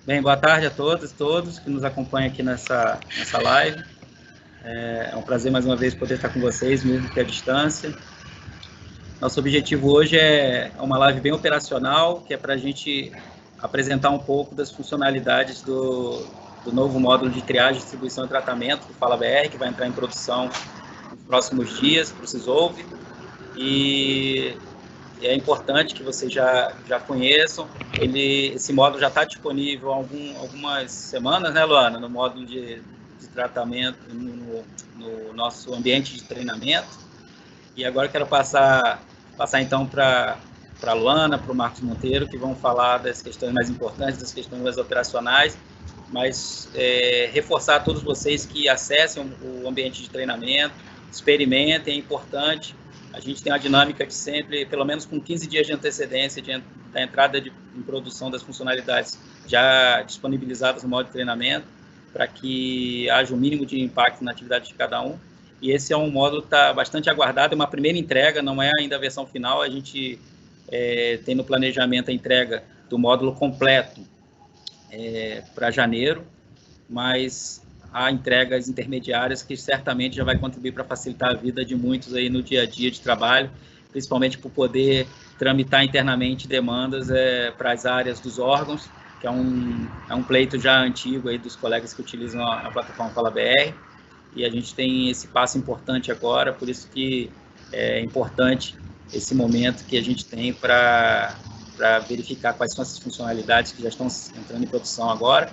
Bem, boa tarde a todas e todos que nos acompanham aqui nessa live. É um prazer, mais uma vez, poder estar com vocês, mesmo que à distância. Nosso objetivo hoje é uma live bem operacional, que é para a gente apresentar um pouco das funcionalidades do novo módulo de triagem, distribuição e tratamento do FalaBR, que vai entrar em produção nos próximos dias para o Cisolve. E é importante que vocês já conheçam. Esse módulo já está disponível há algumas semanas, né, Luana? No módulo de tratamento, no nosso ambiente de treinamento. E agora eu quero passar então para a Luana, para o Marcos Monteiro, que vão falar das questões mais importantes, das questões mais operacionais, mas reforçar a todos vocês que acessem o ambiente de treinamento, experimentem, é importante. A gente tem uma dinâmica de sempre, pelo menos com 15 dias de antecedência da entrada em produção das funcionalidades já disponibilizadas no modo de treinamento, para que haja o mínimo de impacto na atividade de cada um. E esse é um módulo que está bastante aguardado, é uma primeira entrega, não é ainda a versão final. A gente tem no planejamento a entrega do módulo completo para janeiro, mas há entregas intermediárias que certamente já vai contribuir para facilitar a vida de muitos aí no dia a dia de trabalho, principalmente por poder tramitar internamente demandas para as áreas dos órgãos, que é um pleito já antigo aí dos colegas que utilizam a plataforma FalaBR, e a gente tem esse passo importante agora, por isso que é importante esse momento que a gente tem para verificar quais são essas funcionalidades que já estão entrando em produção agora,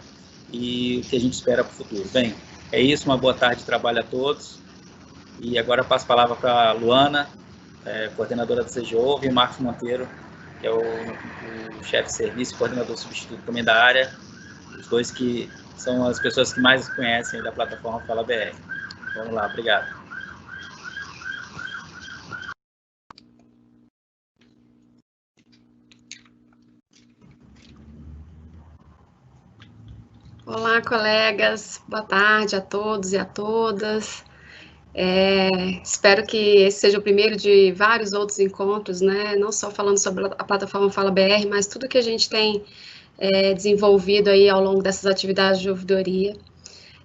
e o que a gente espera para o futuro. Bem, é isso, uma boa tarde de trabalho a todos, e agora eu passo a palavra para a Luana, coordenadora do Cisolve, e o Marcos Monteiro, que é o chefe de serviço e coordenador substituto também da área, os dois que são as pessoas que mais conhecem da plataforma FalaBR. Vamos lá, obrigado. Olá, colegas, boa tarde a todos e a todas. Espero que esse seja o primeiro de vários outros encontros, né? Não só falando sobre a plataforma FalaBR, mas tudo que a gente tem desenvolvido aí ao longo dessas atividades de ouvidoria.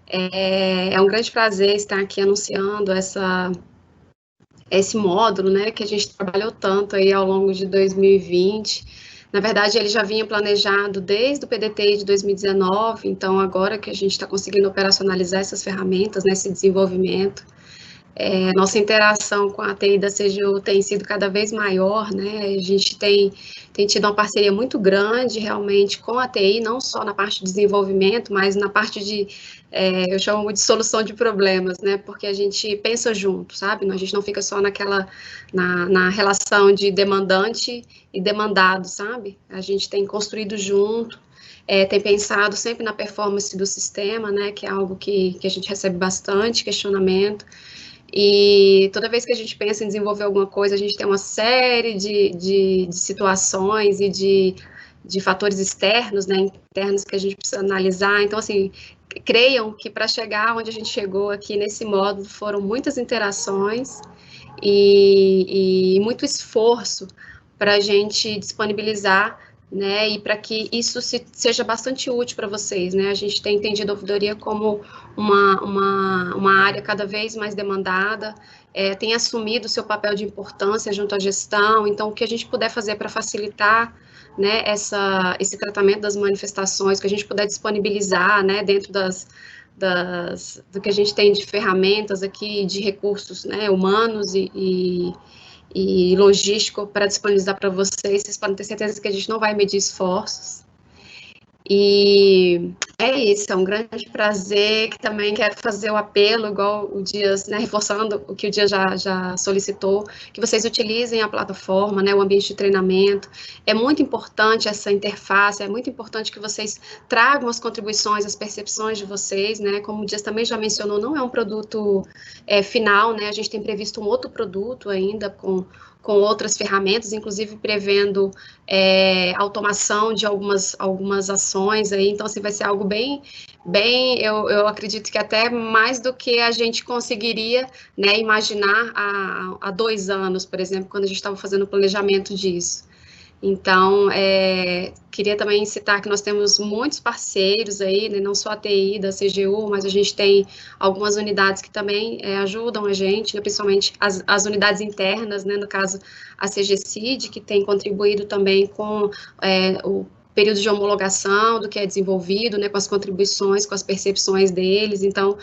É um grande prazer estar aqui anunciando esse módulo, né, que a gente trabalhou tanto aí ao longo de 2020. Na verdade, ele já vinha planejado desde o PDTI de 2019, então agora que a gente está conseguindo operacionalizar essas ferramentas, né, esse desenvolvimento, nossa interação com a TI da CGU tem sido cada vez maior, né, a gente tem tido uma parceria muito grande, realmente, com a TI, não só na parte de desenvolvimento, mas na parte de, eu chamo de solução de problemas, né, porque a gente pensa junto, sabe, a gente não fica só na relação de demandante e demandado, sabe, a gente tem construído junto, tem pensado sempre na performance do sistema, né, que é algo que a gente recebe bastante questionamento, e toda vez que a gente pensa em desenvolver alguma coisa, a gente tem uma série de situações e de fatores externos, né, internos que a gente precisa analisar. Então, assim, creiam que para chegar onde a gente chegou aqui nesse módulo foram muitas interações e muito esforço para a gente disponibilizar, né, e para que isso seja bastante útil para vocês, né, a gente tem entendido a ouvidoria como uma área cada vez mais demandada, tem assumido o seu papel de importância junto à gestão, então o que a gente puder fazer para facilitar, né, esse tratamento das manifestações, que a gente puder disponibilizar, né, dentro do que a gente tem de ferramentas aqui, de recursos, né, humanos e logístico para disponibilizar para vocês podem ter certeza que a gente não vai medir esforços. E é isso, é um grande prazer, que também quero fazer o apelo, igual o Dias, né, reforçando o que o Dias já solicitou, que vocês utilizem a plataforma, né, o ambiente de treinamento. É muito importante essa interface, é muito importante que vocês tragam as contribuições, as percepções de vocês, né, como o Dias também já mencionou, não é um produto final, né, a gente tem previsto um outro produto ainda com outras ferramentas, inclusive prevendo automação de algumas ações aí, então assim, vai ser algo bem eu acredito que até mais do que a gente conseguiria, né, imaginar há 2 anos, por exemplo, quando a gente estava fazendo o planejamento disso. Então, queria também citar que nós temos muitos parceiros aí, né, não só a TI da CGU, mas a gente tem algumas unidades que também ajudam a gente, né, principalmente as unidades internas, né, no caso a CGCID, que tem contribuído também com o período de homologação do que é desenvolvido, né, com as contribuições, com as percepções deles. Então,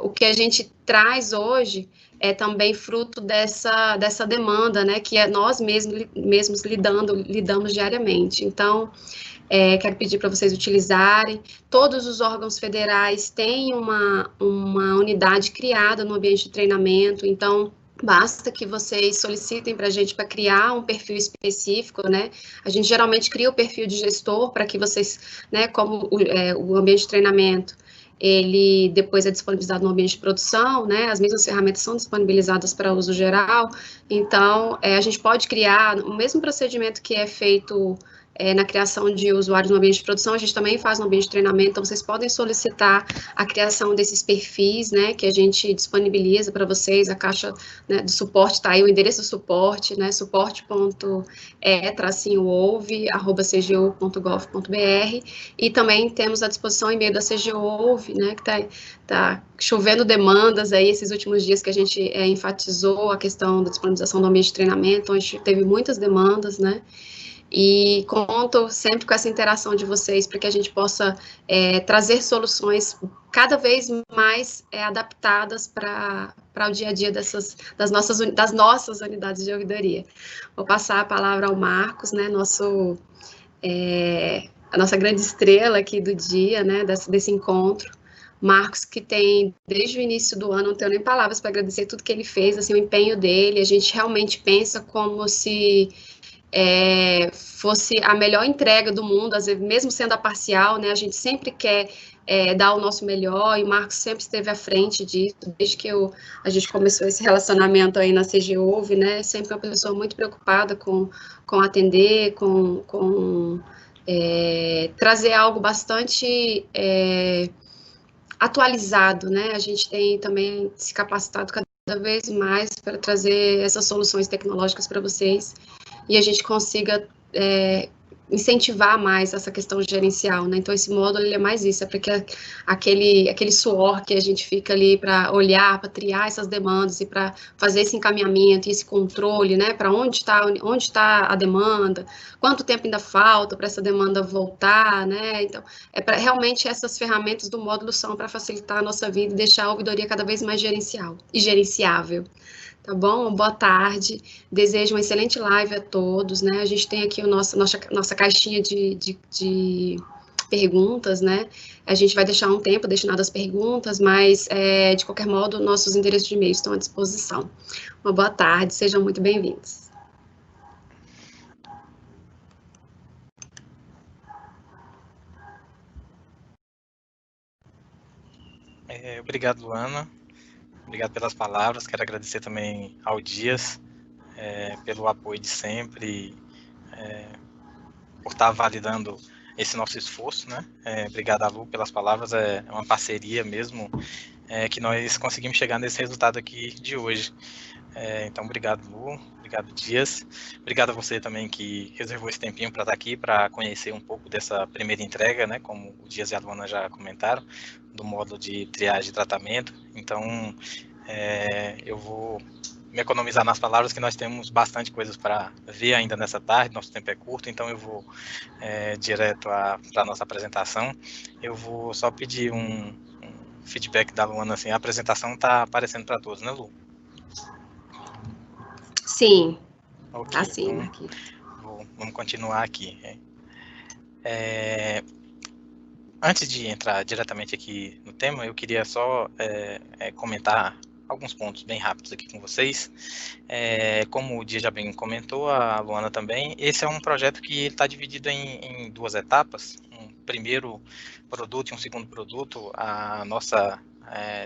o que a gente traz hoje é também fruto dessa demanda, né, que nós mesmos lidamos diariamente. Então, quero pedir para vocês utilizarem. Todos os órgãos federais têm uma unidade criada no ambiente de treinamento, então basta que vocês solicitem para a gente para criar um perfil específico, né? A gente geralmente cria o perfil de gestor para que vocês, né, como o ambiente de treinamento, ele depois é disponibilizado no ambiente de produção, né? As mesmas ferramentas são disponibilizadas para uso geral, então a gente pode criar o mesmo procedimento que é feito na criação de usuários no ambiente de produção, a gente também faz no ambiente de treinamento, então vocês podem solicitar a criação desses perfis, né, que a gente disponibiliza para vocês, a caixa, né, do suporte está aí, o endereço do suporte, né, suporte.ouve@cgu.gov.br, e também temos à disposição o e-mail da CGUouve, né, que tá chovendo demandas aí esses últimos dias que a gente enfatizou a questão da disponibilização do ambiente de treinamento, onde teve muitas demandas, né, e conto sempre com essa interação de vocês para que a gente possa trazer soluções cada vez mais adaptadas para o dia a dia das nossas unidades de ouvidoria. Vou passar a palavra ao Marcos, né, a nossa grande estrela aqui do dia, né, desse encontro. Marcos, que tem, desde o início do ano, não tenho nem palavras para agradecer tudo que ele fez, assim, o empenho dele, a gente realmente pensa como se fosse a melhor entrega do mundo, às vezes, mesmo sendo a parcial, né, a gente sempre quer dar o nosso melhor, e o Marcos sempre esteve à frente disso, desde que a gente começou esse relacionamento aí na CGUouve, né, sempre uma pessoa muito preocupada com atender, com trazer algo bastante atualizado, né, a gente tem também se capacitado cada vez mais para trazer essas soluções tecnológicas para vocês, e a gente consiga incentivar mais essa questão gerencial, né? Então, esse módulo ele é mais isso, é porque aquele suor que a gente fica ali para olhar, para triar essas demandas e para fazer esse encaminhamento e esse controle, né? Para onde está a demanda, quanto tempo ainda falta para essa demanda voltar, né? Então, realmente essas ferramentas do módulo são para facilitar a nossa vida e deixar a ouvidoria cada vez mais gerencial e gerenciável. Tá bom? Boa tarde. Desejo uma excelente live a todos, né? A gente tem aqui nossa caixinha de perguntas, né? A gente vai deixar um tempo destinado às perguntas, mas, de qualquer modo, nossos endereços de e-mail estão à disposição. Uma boa tarde, sejam muito bem-vindos. Obrigado, Luana. Obrigado pelas palavras. Quero agradecer também ao Dias pelo apoio de sempre, por estar validando esse nosso esforço, né? Obrigado a Lu pelas palavras. É uma parceria mesmo que nós conseguimos chegar nesse resultado aqui de hoje. Então, obrigado, Lu. Obrigado, Dias. Obrigado a você também que reservou esse tempinho para estar aqui, para conhecer um pouco dessa primeira entrega, né? Como o Dias e a Luana já comentaram, do módulo de triagem e tratamento. Então, eu vou me economizar nas palavras, que nós temos bastante coisas para ver ainda nessa tarde, nosso tempo é curto, então eu vou direto para a nossa apresentação. Eu vou só pedir um feedback da Luana, assim, a apresentação está aparecendo para todos, né, Lu? Sim, okay, tá sim, então, aqui. Vamos continuar aqui. Antes de entrar diretamente aqui no tema, eu queria só comentar alguns pontos bem rápidos aqui com vocês. Como o Dia já bem comentou, a Luana também, esse é um projeto que está dividido em duas etapas, um primeiro produto e um segundo produto. A nossa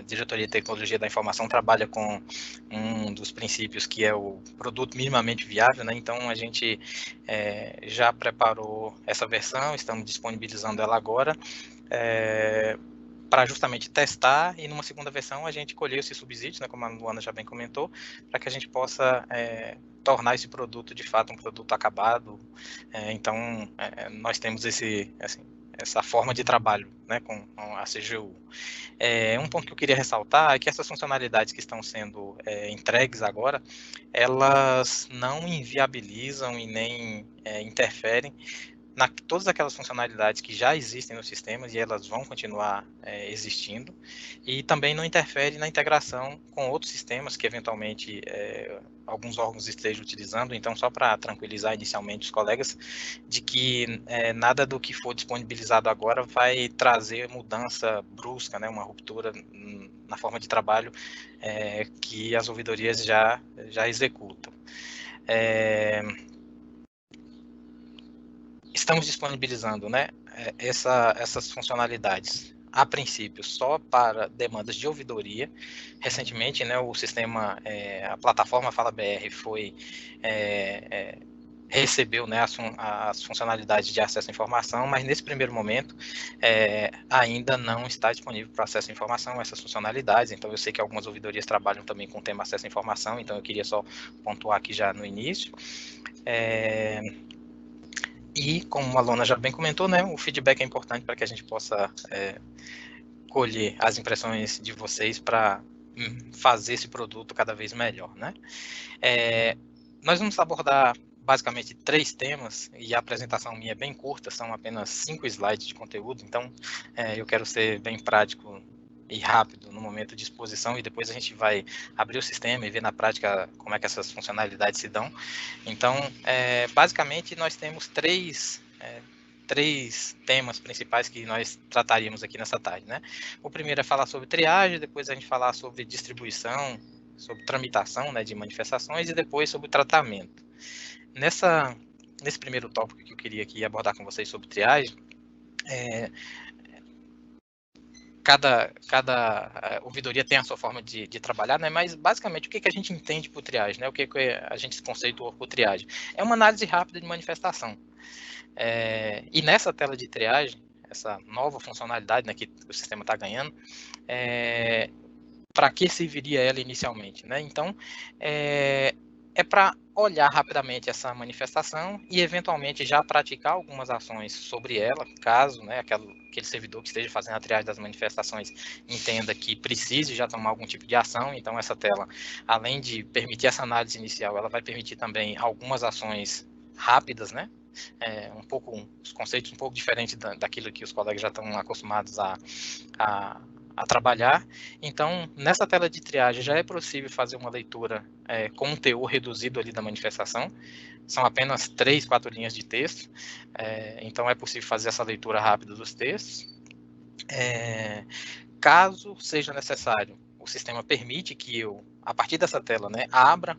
Diretoria de Tecnologia da Informação trabalha com um dos princípios que é o produto minimamente viável, né? Então a gente já preparou essa versão, estamos disponibilizando ela agora. para justamente testar, e numa segunda versão a gente colher esses subsídios, né, como a Luana já bem comentou, para que a gente possa tornar esse produto de fato um produto acabado. Então, nós temos essa forma de trabalho, né, com a CGU. Um ponto que eu queria ressaltar é que essas funcionalidades que estão sendo entregues agora, elas não inviabilizam e nem interferem todas aquelas funcionalidades que já existem nos sistemas, e elas vão continuar existindo, e também não interfere na integração com outros sistemas que eventualmente alguns órgãos estejam utilizando. Então, só para tranquilizar inicialmente os colegas, de que nada do que for disponibilizado agora vai trazer mudança brusca, né, uma ruptura na forma de trabalho que as ouvidorias já executam. Estamos disponibilizando, né, essas funcionalidades, a princípio, só para demandas de ouvidoria. Recentemente, né, o sistema, a plataforma Fala BR recebeu, né, as funcionalidades de acesso à informação, mas nesse primeiro momento ainda não está disponível para acesso à informação essas funcionalidades. Então, eu sei que algumas ouvidorias trabalham também com o tema acesso à informação, então eu queria só pontuar aqui já no início. E, como a Luana já bem comentou, né, o feedback é importante para que a gente possa colher as impressões de vocês para fazer esse produto cada vez melhor, né? Nós vamos abordar basicamente 3 temas, e a apresentação minha é bem curta, são apenas 5 slides de conteúdo, então eu quero ser bem prático e rápido no momento de exposição, e depois a gente vai abrir o sistema e ver na prática como é que essas funcionalidades se dão. Então, basicamente, nós temos três temas principais que nós trataríamos aqui nessa tarde, né? O primeiro é falar sobre triagem, depois a gente falar sobre distribuição, sobre tramitação, né, de manifestações, e depois sobre tratamento. Nesse primeiro tópico que eu queria aqui abordar com vocês sobre triagem, cada ouvidoria tem a sua forma de trabalhar, né? Mas basicamente o que a gente entende por triagem, né? O que a gente conceitua por triagem? É uma análise rápida de manifestação. E nessa tela de triagem, essa nova funcionalidade, né, que o sistema está ganhando, para que serviria ela inicialmente, né? Então, é para olhar rapidamente essa manifestação e, eventualmente, já praticar algumas ações sobre ela, caso, né, aquele servidor que esteja fazendo a triagem das manifestações entenda que precise já tomar algum tipo de ação. Então, essa tela, além de permitir essa análise inicial, ela vai permitir também algumas ações rápidas, né? Os conceitos um pouco diferentes daquilo que os colegas já estão acostumados a trabalhar. Então, nessa tela de triagem já é possível fazer uma leitura com um teor reduzido ali da manifestação. São apenas 3, 4 linhas de texto. Então, é possível fazer essa leitura rápida dos textos. Caso seja necessário, o sistema permite que eu, a partir dessa tela, né, abra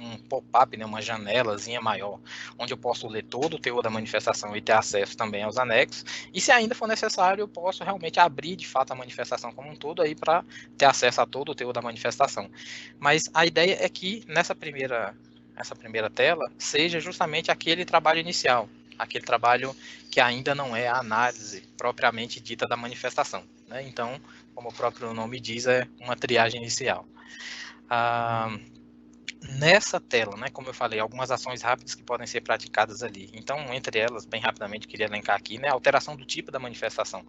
um pop-up, né, uma janelazinha maior, onde eu posso ler todo o teor da manifestação e ter acesso também aos anexos. E se ainda for necessário, eu posso realmente abrir de fato a manifestação como um todo aí para ter acesso a todo o teor da manifestação. Mas a ideia é que essa primeira tela seja justamente aquele trabalho inicial, aquele trabalho que ainda não é a análise propriamente dita da manifestação, né? Então, como o próprio nome diz, é uma triagem inicial. Nessa tela, né, como eu falei, algumas ações rápidas que podem ser praticadas ali. Então, entre elas, bem rapidamente, queria elencar aqui, né, a alteração do tipo da manifestação,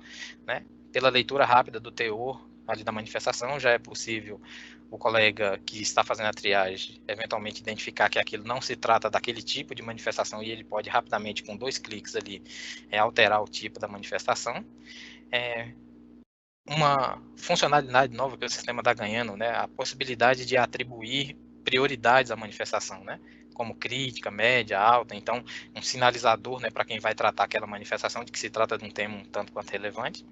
né? Pela leitura rápida do teor ali da manifestação, já é possível o colega que está fazendo a triagem eventualmente identificar que aquilo não se trata daquele tipo de manifestação, e ele pode rapidamente, com 2 cliques ali, alterar o tipo da manifestação. Uma funcionalidade nova que o sistema está ganhando, né, a possibilidade de atribuir prioridades à manifestação, né, como crítica, média, alta. Então, um sinalizador, né, para quem vai tratar aquela manifestação de que se trata de um tema um tanto quanto relevante.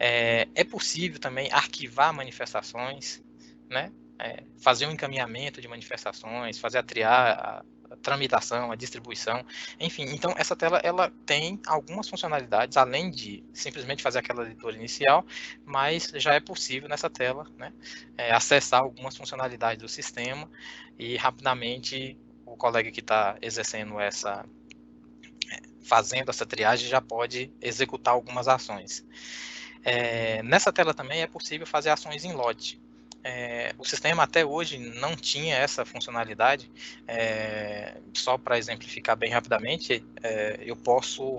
É possível também arquivar manifestações, né, fazer um encaminhamento de manifestações, fazer a tramitação, a distribuição, enfim. Então, essa tela ela tem algumas funcionalidades, além de simplesmente fazer aquela leitura inicial, mas já é possível nessa tela, né, acessar algumas funcionalidades do sistema, e rapidamente o colega que está exercendo fazendo essa triagem já pode executar algumas ações. Nessa tela também é possível fazer ações em lote. O sistema até hoje não tinha essa funcionalidade. Só para exemplificar bem rapidamente, eu posso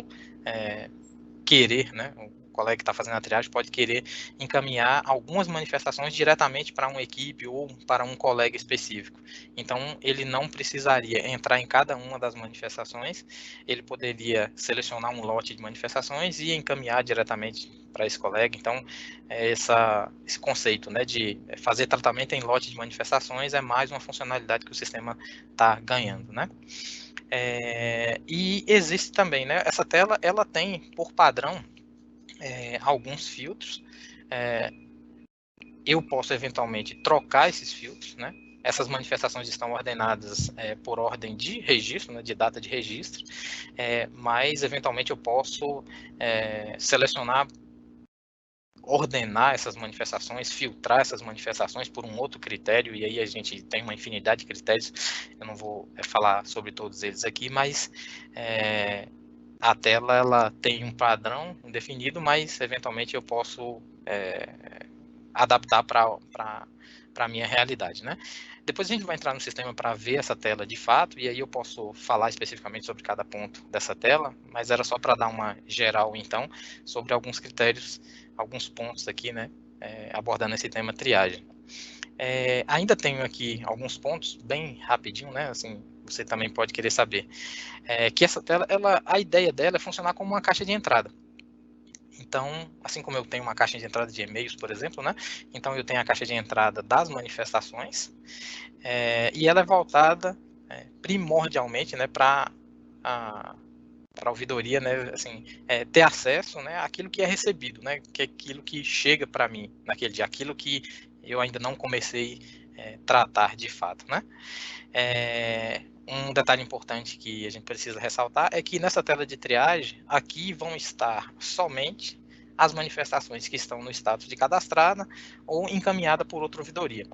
querer, né, o colega que está fazendo a triagem pode querer encaminhar algumas manifestações diretamente para uma equipe ou para um colega específico. Então, ele não precisaria entrar em cada uma das manifestações, ele poderia selecionar um lote de manifestações e encaminhar diretamente para esse colega. Então, esse conceito, né, de fazer tratamento em lote de manifestações é mais uma funcionalidade que o sistema está ganhando, né? E existe também, né, essa tela, ela tem por padrão alguns filtros. Eu posso eventualmente trocar esses filtros, né? Essas manifestações estão ordenadas por ordem de registro, né, de data de registro, mas eventualmente eu posso selecionar, ordenar essas manifestações, filtrar essas manifestações por um outro critério, e aí a gente tem uma infinidade de critérios, eu não vou falar sobre todos eles aqui, mas a tela ela tem um padrão definido, mas eventualmente eu posso adaptar para a minha realidade, né? Depois a gente vai entrar no sistema para ver essa tela de fato, e aí eu posso falar especificamente sobre cada ponto dessa tela, mas era só para dar uma geral, então, sobre alguns critérios, alguns pontos aqui, né, abordando esse tema triagem. Ainda tenho aqui alguns pontos, bem rapidinho, né, assim, você também pode querer saber, que essa tela, a ideia dela é funcionar como uma caixa de entrada. Então, assim como eu tenho uma caixa de entrada de e-mails, por exemplo, né? Então eu tenho a caixa de entrada das manifestações, e ela é voltada primordialmente, né, para a ouvidoria, né, assim, ter acesso, né, àquilo que é recebido, né, que é aquilo que chega para mim naquele dia, aquilo que eu ainda não comecei a tratar de fato, né? Um detalhe importante que a gente precisa ressaltar é que nessa tela de triagem, aqui vão estar somente as manifestações que estão no status de cadastrada ou encaminhada por outra ouvidoria,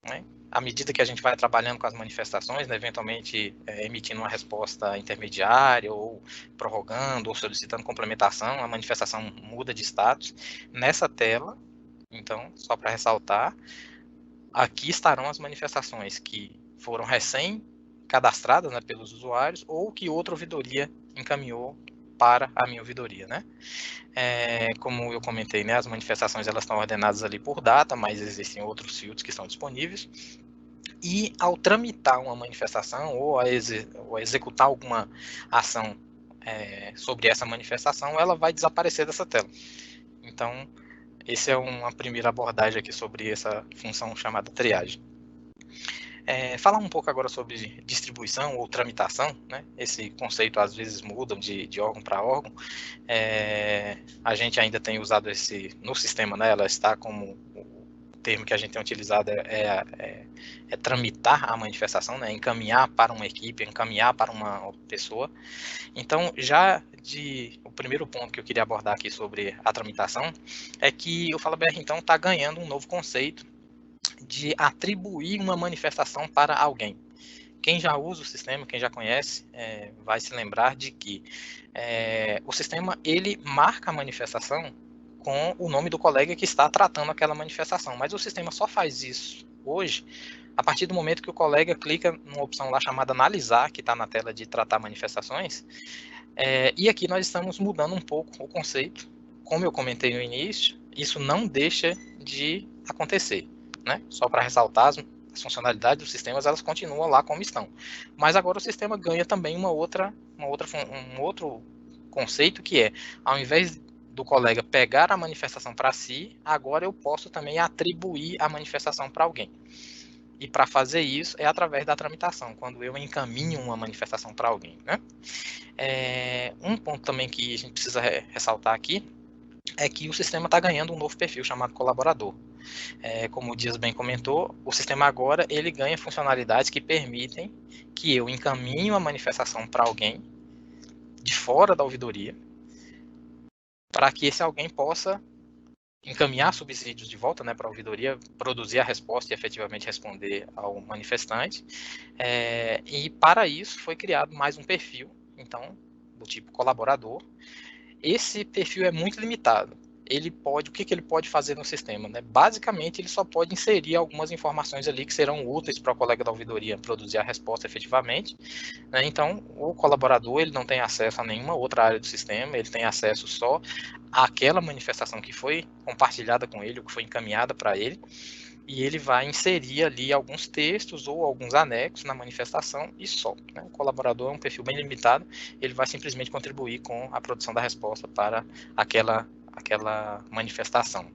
né? À medida que a gente vai trabalhando com as manifestações, né, eventualmente emitindo uma resposta intermediária ou prorrogando ou solicitando complementação, a manifestação muda de status. Nessa tela, então, só para ressaltar, aqui estarão as manifestações que foram recém-cadastradas, né, pelos usuários ou que outra ouvidoria encaminhou para a minha ouvidoria, né? Como eu comentei, né, as manifestações elas estão ordenadas ali por data, mas existem outros filtros que estão disponíveis. E ao tramitar uma manifestação ou a executar alguma ação sobre essa manifestação, ela vai desaparecer dessa tela. Então, essa é uma primeira abordagem aqui sobre essa função chamada triagem. Falar um pouco agora sobre distribuição ou tramitação, né? Esse conceito às vezes muda de órgão para órgão. A gente ainda tem usado no sistema, né? Ela está como o termo que a gente tem utilizado é tramitar a manifestação, né? Encaminhar para uma equipe, encaminhar para uma pessoa. Então, o primeiro ponto que eu queria abordar aqui sobre a tramitação é que o FalaBR, então, está ganhando um novo conceito de atribuir uma manifestação para alguém. Quem já usa o sistema, quem já conhece, vai se lembrar de que o sistema ele marca a manifestação com o nome do colega que está tratando aquela manifestação, mas o sistema só faz isso hoje a partir do momento que o colega clica numa opção lá chamada analisar, que está na tela de tratar manifestações, e aqui nós estamos mudando um pouco o conceito. Como eu comentei no início, isso não deixa de acontecer, né? Só para ressaltar, as funcionalidades dos sistemas elas continuam lá como estão, mas agora o sistema ganha também um outro conceito que é, ao invés do colega pegar a manifestação para si, agora eu posso também atribuir a manifestação para alguém. E para fazer isso é através da tramitação, quando eu encaminho uma manifestação para alguém, né? Um ponto também que a gente precisa ressaltar aqui é que o sistema está ganhando um novo perfil chamado colaborador. Como o Dias bem comentou, o sistema agora ele ganha funcionalidades que permitem que eu encaminhe uma manifestação para alguém de fora da ouvidoria, para que esse alguém possa encaminhar subsídios de volta, né, para a ouvidoria, produzir a resposta e efetivamente responder ao manifestante. E para isso foi criado mais um perfil, então, do tipo colaborador. Esse perfil é muito limitado. o que ele pode fazer no sistema, né? Basicamente, ele só pode inserir algumas informações ali que serão úteis para o colega da ouvidoria produzir a resposta efetivamente, né? Então, o colaborador ele não tem acesso a nenhuma outra área do sistema, ele tem acesso só àquela manifestação que foi compartilhada com ele, ou que foi encaminhada para ele, e ele vai inserir ali alguns textos ou alguns anexos na manifestação e só, né? O colaborador é um perfil bem limitado, ele vai simplesmente contribuir com a produção da resposta para aquela manifestação.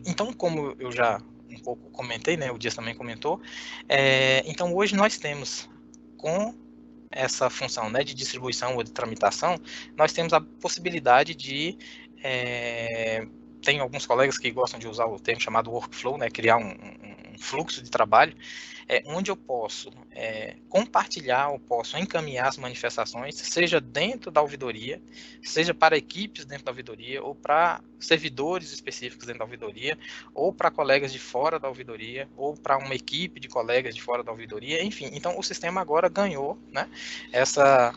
Então, como eu já um pouco comentei, né, o Dias também comentou, então hoje nós temos, com essa função, né, de distribuição ou de tramitação, nós temos a possibilidade de tem alguns colegas que gostam de usar o termo chamado workflow, né, criar um fluxo de trabalho, onde eu posso compartilhar, eu posso encaminhar as manifestações, seja dentro da ouvidoria, seja para equipes dentro da ouvidoria, ou para servidores específicos dentro da ouvidoria, ou para colegas de fora da ouvidoria, ou para uma equipe de colegas de fora da ouvidoria, enfim. Então, o sistema agora ganhou, né, essa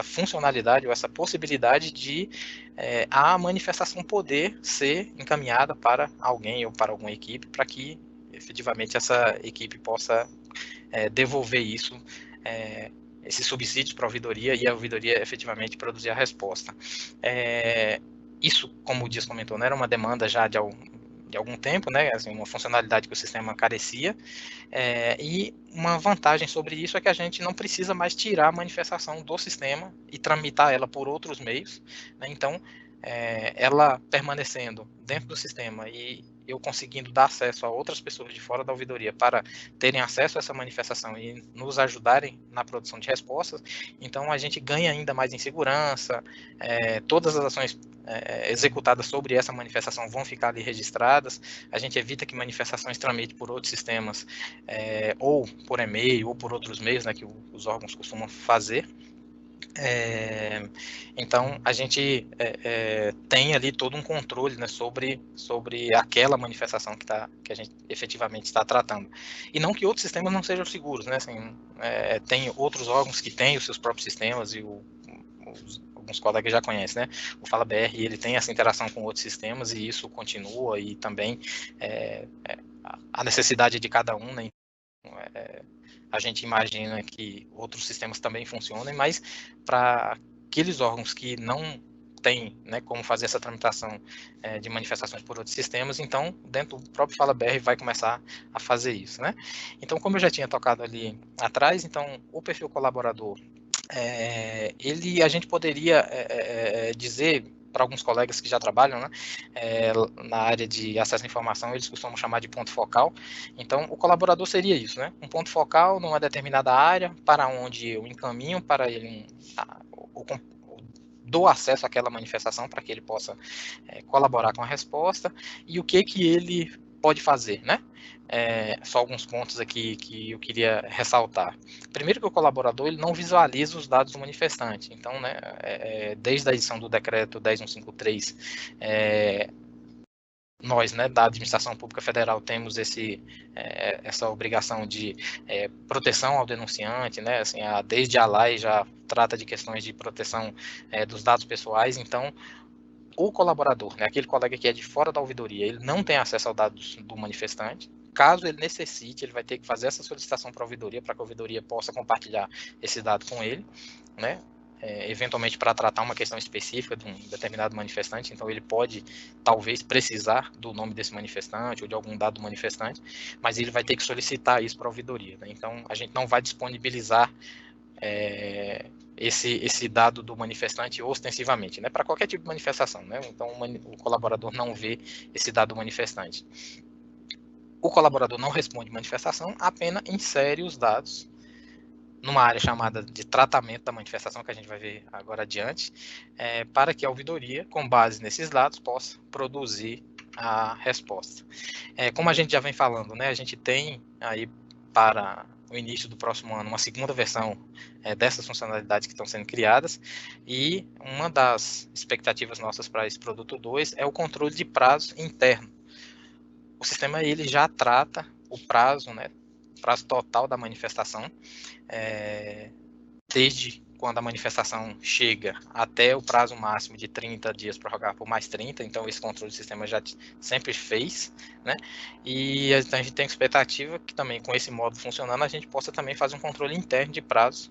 funcionalidade ou essa possibilidade de a manifestação poder ser encaminhada para alguém ou para alguma equipe, para que efetivamente essa equipe possa devolver isso, esses subsídios para a ouvidoria, e a ouvidoria efetivamente produzir a resposta. Isso, como o Dias comentou, né, era uma demanda já de algum tempo, né, assim, uma funcionalidade que o sistema carecia, e uma vantagem sobre isso é que a gente não precisa mais tirar a manifestação do sistema e tramitar ela por outros meios, né? Então, ela permanecendo dentro do sistema e eu conseguindo dar acesso a outras pessoas de fora da ouvidoria para terem acesso a essa manifestação e nos ajudarem na produção de respostas, então a gente ganha ainda mais em segurança, todas as ações executadas sobre essa manifestação vão ficar ali registradas, a gente evita que manifestações tramitem por outros sistemas, ou por e-mail, ou por outros meios, né, que os órgãos costumam fazer. Então a gente tem ali todo um controle, né, sobre aquela manifestação que a gente efetivamente está tratando, e não que outros sistemas não sejam seguros, né, assim, tem outros órgãos que têm os seus próprios sistemas e alguns colegas já conhecem, né, o FalaBR ele tem essa interação com outros sistemas e isso continua, e também a necessidade de cada um, né, a gente imagina que outros sistemas também funcionem, mas para aqueles órgãos que não têm, né, como fazer essa tramitação de manifestações por outros sistemas, então dentro do próprio FalaBR vai começar a fazer isso, né? Então, como eu já tinha tocado ali atrás, então o perfil colaborador, a gente poderia dizer para alguns colegas que já trabalham, né, na área de acesso à informação, eles costumam chamar de ponto focal. Então, o colaborador seria isso, né, um ponto focal numa determinada área, para onde eu encaminho para ele dou acesso àquela manifestação para que ele possa colaborar com a resposta, e o que ele pode fazer, né? Só alguns pontos aqui que eu queria ressaltar. Primeiro, que o colaborador ele não visualiza os dados do manifestante. Então, né, desde a edição do decreto 10.153, nós, né, da Administração Pública Federal, temos essa obrigação de proteção ao denunciante, né, assim, desde a lei já trata de questões de proteção dos dados pessoais. Então, o colaborador, né, aquele colega que é de fora da ouvidoria, ele não tem acesso aos dados do manifestante. Caso ele necessite, ele vai ter que fazer essa solicitação para a ouvidoria, para que a ouvidoria possa compartilhar esse dado com ele, né, eventualmente para tratar uma questão específica de um determinado manifestante. Então ele pode, talvez, precisar do nome desse manifestante ou de algum dado do manifestante, mas ele vai ter que solicitar isso para a ouvidoria, né? Então a gente não vai disponibilizar esse dado do manifestante ostensivamente, né, para qualquer tipo de manifestação, né? Então o colaborador não vê esse dado do manifestante. O colaborador não responde manifestação, apenas insere os dados numa área chamada de tratamento da manifestação, que a gente vai ver agora adiante, para que a ouvidoria, com base nesses dados, possa produzir a resposta. Como a gente já vem falando, né, a gente tem aí para o início do próximo ano uma segunda versão dessas funcionalidades que estão sendo criadas, e uma das expectativas nossas para esse produto 2 é o controle de prazo interno. O sistema ele já trata o prazo, né, prazo total da manifestação, desde quando a manifestação chega até o prazo máximo de 30 dias prorrogar por mais 30, então esse controle do sistema já sempre fez, né? E a gente tem expectativa que também com esse modo funcionando a gente possa também fazer um controle interno de prazo,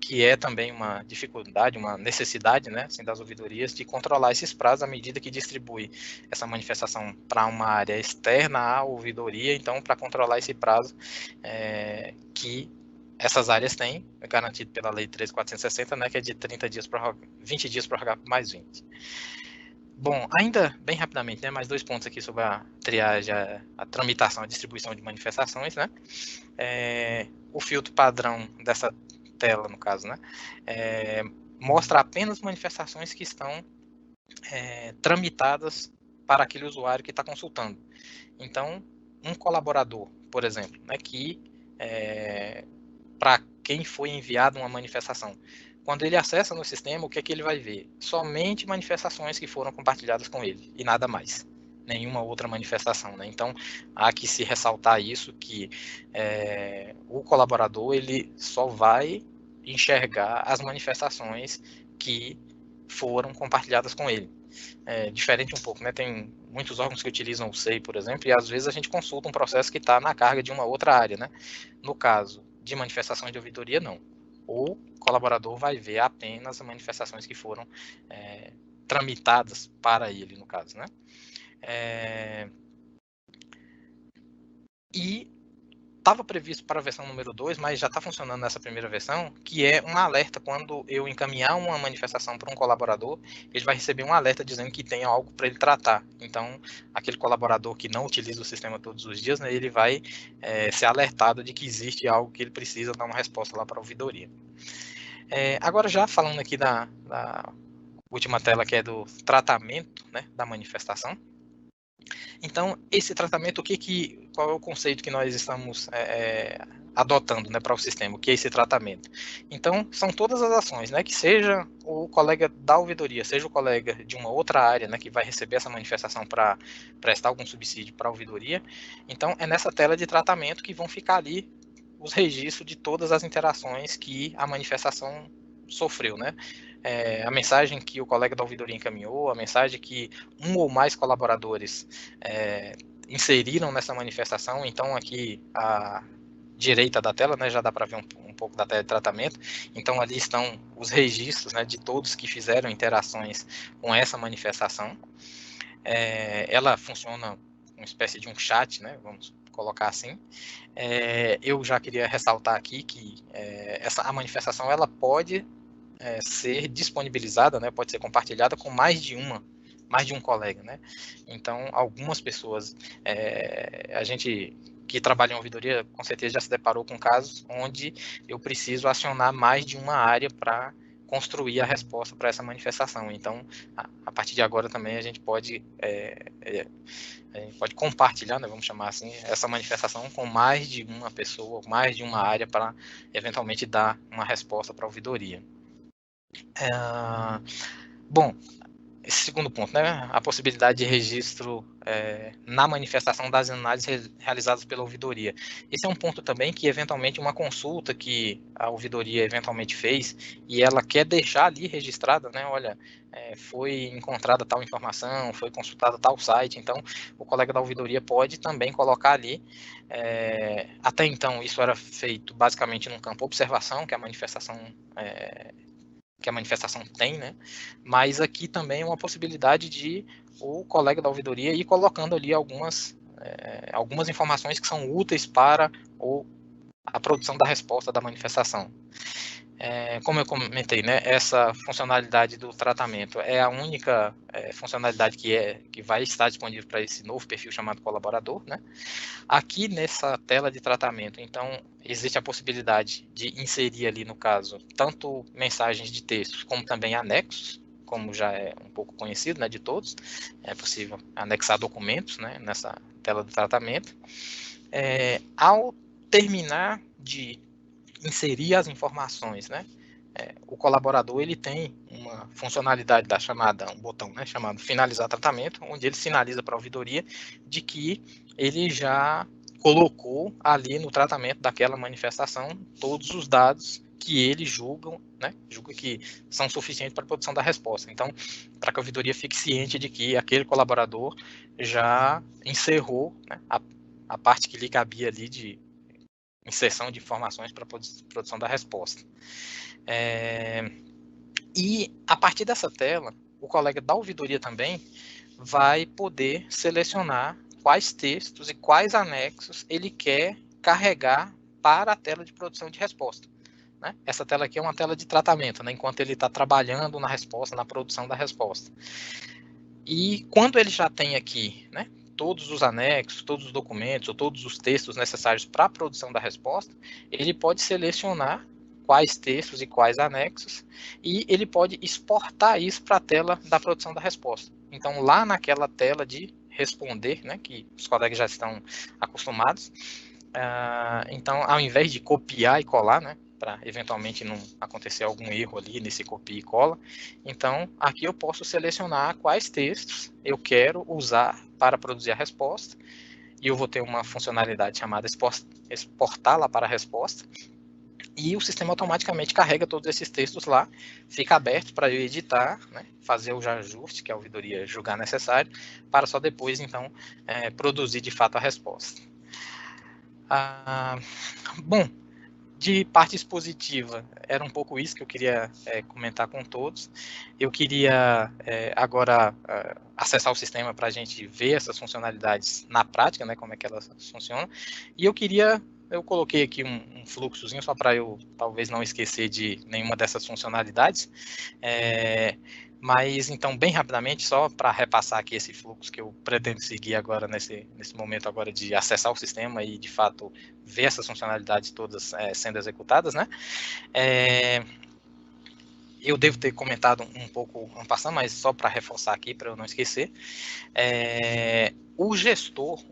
que é também uma dificuldade, uma necessidade, né, assim, das ouvidorias de controlar esses prazos à medida que distribui essa manifestação para uma área externa à ouvidoria, então para controlar esse prazo que essas áreas têm, é garantido pela Lei 13.460, né, que é de 30 dias 20 dias prorrogar por mais 20. Bom, ainda bem rapidamente, né, mais 2 pontos aqui sobre a triagem, a tramitação, a distribuição de manifestações, né. O filtro padrão dessa tela, no caso, né, mostra apenas manifestações que estão tramitadas para aquele usuário que está consultando. Então, um colaborador, por exemplo, né, que para quem foi enviado uma manifestação, quando ele acessa no sistema, o que é que ele vai ver? Somente manifestações que foram compartilhadas com ele, e nada mais. Nenhuma outra manifestação, né? Então, há que se ressaltar isso, que o colaborador ele só vai enxergar as manifestações que foram compartilhadas com ele. Diferente um pouco, né? Tem muitos órgãos que utilizam o SEI, por exemplo, e às vezes a gente consulta um processo que está na carga de uma outra área, né? No caso de manifestação de ouvidoria, não. O colaborador vai ver apenas as manifestações que foram tramitadas para ele, no caso, né? E estava previsto para a versão número 2, mas já está funcionando nessa primeira versão, que é um alerta quando eu encaminhar uma manifestação para um colaborador, ele vai receber um alerta dizendo que tem algo para ele tratar. Então, aquele colaborador que não utiliza o sistema todos os dias, né, ele vai ser alertado de que existe algo que ele precisa dar uma resposta lá para a ouvidoria. Agora, já falando aqui da última tela, que é do tratamento, né, da manifestação. Então, esse tratamento, qual é o conceito que nós estamos adotando, né, para o sistema? O que é esse tratamento? Então, são todas as ações, né, que seja o colega da ouvidoria, seja o colega de uma outra área, né, que vai receber essa manifestação para prestar algum subsídio para a ouvidoria. Então, é nessa tela de tratamento que vão ficar ali os registros de todas as interações que a manifestação sofreu, né? A mensagem que o colega da ouvidoria encaminhou, a mensagem que um ou mais colaboradores inseriram nessa manifestação. Então, aqui à direita da tela, né, já dá para ver um pouco da tela de tratamento. Então, ali estão os registros, né, de todos que fizeram interações com essa manifestação. Ela funciona uma espécie de um chat, né, vamos colocar assim. Eu já queria ressaltar aqui que a manifestação ela pode ser disponibilizada, né, pode ser compartilhada com mais de um colega, né? Então, algumas pessoas, a gente que trabalha em ouvidoria, com certeza já se deparou com casos onde eu preciso acionar mais de uma área para construir a resposta para essa manifestação. Então, a partir de agora também a gente pode compartilhar, né, vamos chamar assim, essa manifestação com mais de uma pessoa, mais de uma área para eventualmente dar uma resposta para a ouvidoria. Bom, esse segundo ponto, né, a possibilidade de registro na manifestação das análises realizadas pela ouvidoria. Esse é um ponto também que, eventualmente, uma consulta que a ouvidoria eventualmente fez e ela quer deixar ali registrada, né, olha, foi encontrada tal informação, foi consultada tal site, então o colega da ouvidoria pode também colocar ali. Até então, isso era feito basicamente no campo observação, que a manifestação tem, né? Mas aqui também é uma possibilidade de o colega da ouvidoria ir colocando ali algumas informações que são úteis para a produção da resposta da manifestação. Como eu comentei, né, essa funcionalidade do tratamento é a única funcionalidade que vai estar disponível para esse novo perfil chamado colaborador, né? Aqui nessa tela de tratamento, então, existe a possibilidade de inserir ali, no caso, tanto mensagens de textos como também anexos, como já é um pouco conhecido, né, de todos. É possível anexar documentos, né, nessa tela de tratamento. Ao terminar de inserir as informações, né, o colaborador ele tem uma funcionalidade um botão, né, chamado finalizar tratamento, onde ele sinaliza para a ouvidoria de que ele já colocou ali no tratamento daquela manifestação todos os dados que eles julga que são suficientes para a produção da resposta. Então, para que a ouvidoria fique ciente de que aquele colaborador já encerrou, né, a parte que lhe cabia ali de inserção de informações para a produção da resposta. E a partir dessa tela, o colega da ouvidoria também vai poder selecionar quais textos e quais anexos ele quer carregar para a tela de produção de resposta. Né? Essa tela aqui é uma tela de tratamento, né? Enquanto ele está trabalhando na resposta, na produção da resposta. E quando ele já tem aqui, né, todos os anexos, todos os documentos, ou todos os textos necessários para a produção da resposta, ele pode selecionar quais textos e quais anexos, e ele pode exportar isso para a tela da produção da resposta. Então, lá naquela tela de responder, né, que os colegas já estão acostumados, então, ao invés de copiar e colar, né, para eventualmente não acontecer algum erro ali nesse copia e cola, então aqui eu posso selecionar quais textos eu quero usar para produzir a resposta, e eu vou ter uma funcionalidade chamada exportá-la para a resposta, e o sistema automaticamente carrega todos esses textos lá, fica aberto para eu editar, né, fazer o ajuste que a ouvidoria julgar necessário, para só depois, então, produzir de fato a resposta. Bom, de parte expositiva, era um pouco isso que eu queria comentar com todos. Eu queria agora acessar o sistema para a gente ver essas funcionalidades na prática, né, como é que elas funcionam. E eu coloquei aqui um fluxozinho só para eu talvez não esquecer de nenhuma dessas funcionalidades. Mas, então, bem rapidamente, só para repassar aqui esse fluxo que eu pretendo seguir agora nesse momento agora de acessar o sistema e, de fato, ver essas funcionalidades todas sendo executadas, né? Eu devo ter comentado um pouco ano passado, mas só para reforçar aqui, para eu não esquecer. O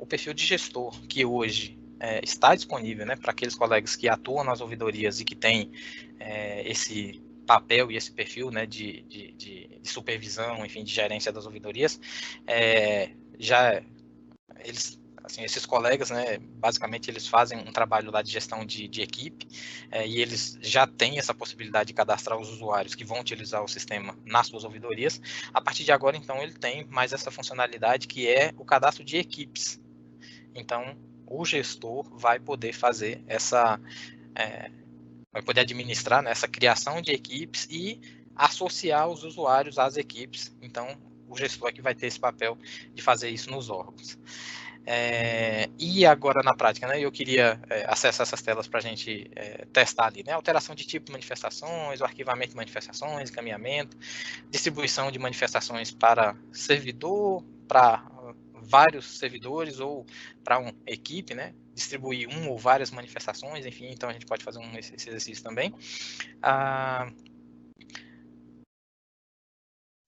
perfil de gestor que hoje está disponível, né, para aqueles colegas que atuam nas ouvidorias e que têm esse papel e esse perfil, né, de supervisão, enfim, de gerência das ouvidorias, assim, esses colegas, né, basicamente eles fazem um trabalho lá de gestão de equipe, e eles já têm essa possibilidade de cadastrar os usuários que vão utilizar o sistema nas suas ouvidorias. A partir de agora, então, ele tem mais essa funcionalidade que é o cadastro de equipes. Então, o gestor vai poder fazer vai poder administrar, né, essa criação de equipes e associar os usuários às equipes. Então, o gestor aqui vai ter esse papel de fazer isso nos órgãos. E agora, na prática, né, eu queria acessar essas telas para a gente testar ali, né, alteração de tipo de manifestações, o arquivamento de manifestações, encaminhamento, distribuição de manifestações para servidor, para vários servidores ou para uma equipe, né, distribuir uma ou várias manifestações, enfim, então a gente pode fazer esse exercício também.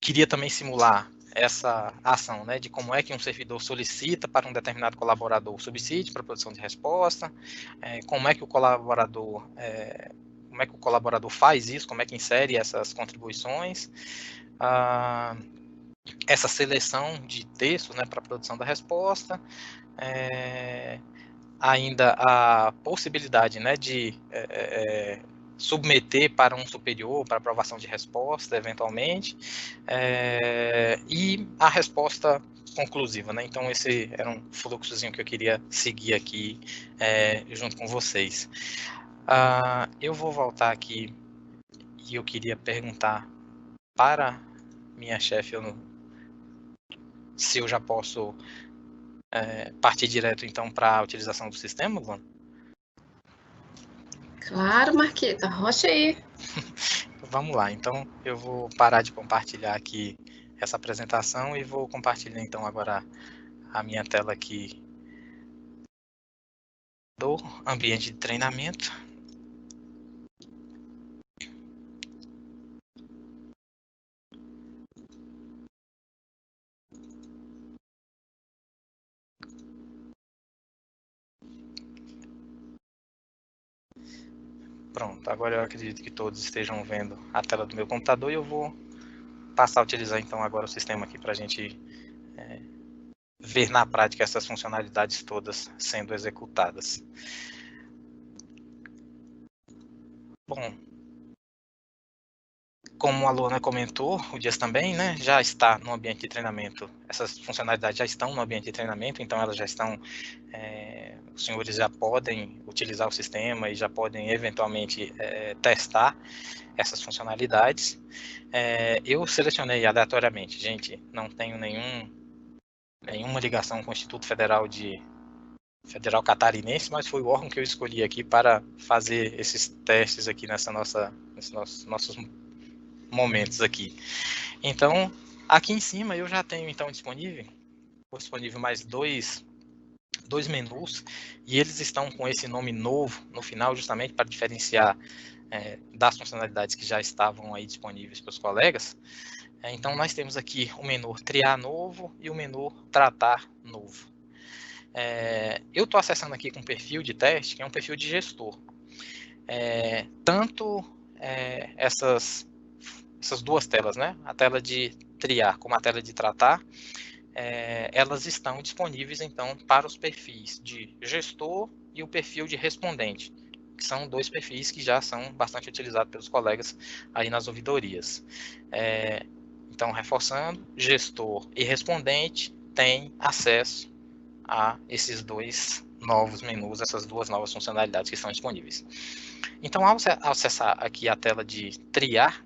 Queria também simular essa ação, né, de como é que um servidor solicita para um determinado colaborador o subsídio para a produção de resposta, como é que o colaborador faz isso, como é que insere essas contribuições, essa seleção de textos, né, para a produção da resposta, ainda a possibilidade, né, de submeter para um superior, para aprovação de resposta, eventualmente, e a resposta conclusiva, né? Então, esse era um fluxozinho que eu queria seguir aqui junto com vocês. Eu vou voltar aqui e eu queria perguntar para minha chefe se eu já posso partir direto, então, para a utilização do sistema, Luana? Claro, Marquita, rocha aí. Vamos lá, então eu vou parar de compartilhar aqui essa apresentação e vou compartilhar então agora a minha tela aqui do ambiente de treinamento. Pronto, agora eu acredito que todos estejam vendo a tela do meu computador e eu vou passar a utilizar então agora o sistema aqui para a gente ver na prática essas funcionalidades todas sendo executadas. Bom, como a Luana comentou, o Dias também, né, já está no ambiente de treinamento, essas funcionalidades já estão no ambiente de treinamento, então elas já estão, os senhores já podem utilizar o sistema e já podem eventualmente testar essas funcionalidades. Eu selecionei aleatoriamente, gente, não tenho nenhuma ligação com o Instituto Federal Catarinense, mas foi o órgão que eu escolhi aqui para fazer esses testes aqui nesses nossos momentos aqui. Então, aqui em cima eu já tenho então disponível mais dois menus, e eles estão com esse nome novo no final, justamente para diferenciar das funcionalidades que já estavam aí disponíveis para os colegas. Então, nós temos aqui o menu Triar Novo e o menu Tratar Novo. Eu estou acessando aqui com um perfil de teste, que é um perfil de gestor. Tanto essas duas telas, né? A tela de triar como a tela de tratar, elas estão disponíveis, então, para os perfis de gestor e o perfil de respondente, que são dois perfis que já são bastante utilizados pelos colegas aí nas ouvidorias. Então, reforçando, gestor e respondente têm acesso a esses dois novos menus, essas duas novas funcionalidades que estão disponíveis. Então, ao acessar aqui a tela de triar,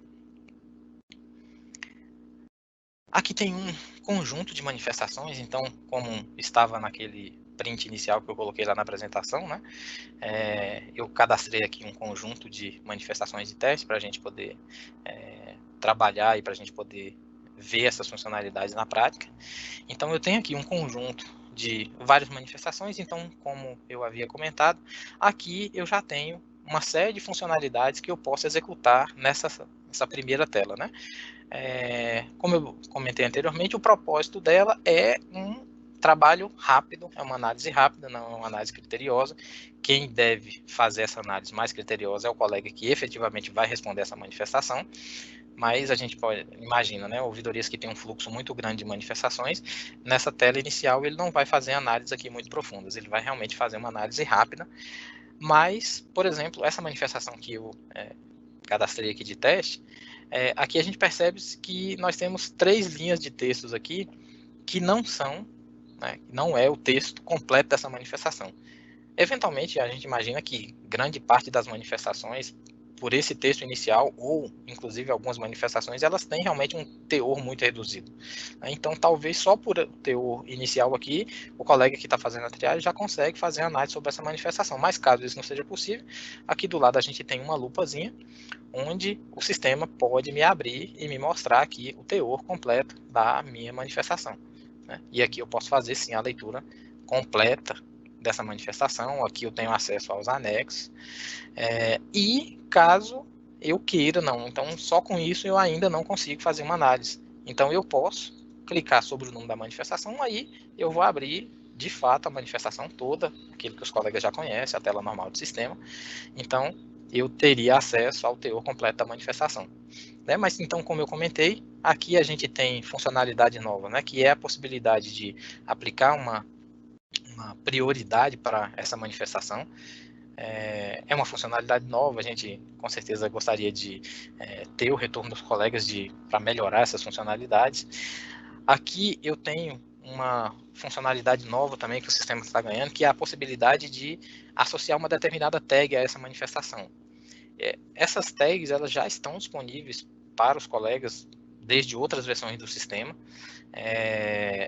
aqui tem um conjunto de manifestações, então, como estava naquele print inicial que eu coloquei lá na apresentação, né? Eu cadastrei aqui um conjunto de manifestações de teste para a gente poder trabalhar e para a gente poder ver essas funcionalidades na prática. Então, eu tenho aqui um conjunto de várias manifestações, então, como eu havia comentado, aqui eu já tenho uma série de funcionalidades que eu posso executar nessa primeira tela, né? Como eu comentei anteriormente, o propósito dela é um trabalho rápido, é uma análise rápida, não é uma análise criteriosa. Quem deve fazer essa análise mais criteriosa é o colega que efetivamente vai responder essa manifestação, mas a gente imagina, né, ouvidorias que tem um fluxo muito grande de manifestações, nessa tela inicial ele não vai fazer análises aqui muito profundas, ele vai realmente fazer uma análise rápida, mas, por exemplo, essa manifestação que eu cadastrei aqui de teste, aqui a gente percebe que nós temos 3 linhas de textos aqui que não são, né, não é o texto completo dessa manifestação. Eventualmente, a gente imagina que grande parte das manifestações, por esse texto inicial, ou inclusive algumas manifestações, elas têm realmente um teor muito reduzido. Então, talvez só por teor inicial aqui, o colega que está fazendo a triagem já consegue fazer análise sobre essa manifestação. Mas caso isso não seja possível, aqui do lado a gente tem uma lupazinha, onde o sistema pode me abrir e me mostrar aqui o teor completo da minha manifestação, né? E aqui eu posso fazer sim a leitura completa dessa manifestação. Aqui eu tenho acesso aos anexos, e caso eu queira, não, então só com isso eu ainda não consigo fazer uma análise. Então eu posso clicar sobre o nome da manifestação, aí eu vou abrir de fato a manifestação toda, aquilo que os colegas já conhecem, a tela normal do sistema. Então eu teria acesso ao teor completo da manifestação, né? Mas então, como eu comentei, aqui a gente tem funcionalidade nova, né, que é a possibilidade de aplicar uma prioridade para essa manifestação. É uma funcionalidade nova, a gente com certeza gostaria de ter o retorno dos colegas para melhorar essas funcionalidades. Aqui eu tenho uma funcionalidade nova também que o sistema está ganhando, que é a possibilidade de associar uma determinada tag a essa manifestação. Essas tags elas já estão disponíveis para os colegas desde outras versões do sistema,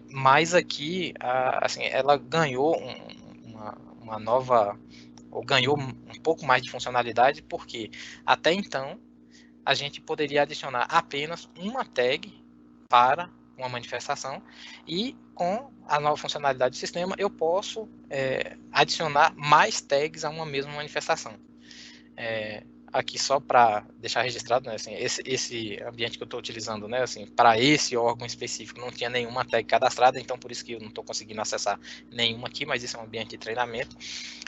mas aqui assim, ela ganhou uma nova, ou ganhou um pouco mais de funcionalidade, porque até então a gente poderia adicionar apenas uma tag para uma manifestação, e com a nova funcionalidade do sistema eu posso adicionar mais tags a uma mesma manifestação. Aqui só para deixar registrado, né, assim, esse ambiente que eu estou utilizando, né, assim, para esse órgão específico não tinha nenhuma tag cadastrada, então por isso que eu não estou conseguindo acessar nenhuma aqui, mas isso é um ambiente de treinamento.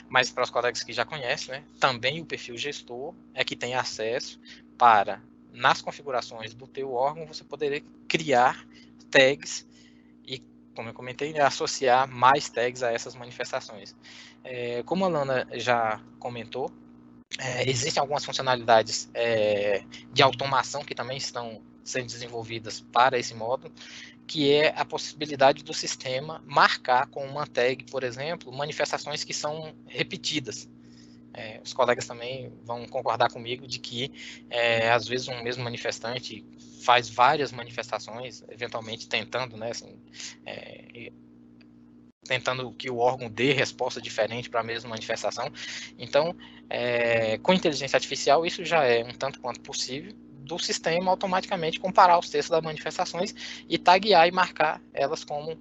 Mas para os colegas que já conhecem, né, também o perfil gestor é que tem acesso para, nas configurações do teu órgão, você poder criar tags e, como eu comentei, né, associar mais tags a essas manifestações. Como a Lana já comentou, Existem algumas funcionalidades de automação que também estão sendo desenvolvidas para esse módulo, que é a possibilidade do sistema marcar com uma tag, por exemplo, manifestações que são repetidas. Os colegas também vão concordar comigo de que, às vezes, um mesmo manifestante faz várias manifestações, eventualmente tentando, né, assim, tentando que o órgão dê resposta diferente para a mesma manifestação. Então, com inteligência artificial, isso já é um tanto quanto possível do sistema automaticamente comparar os textos das manifestações e taguear e marcar elas como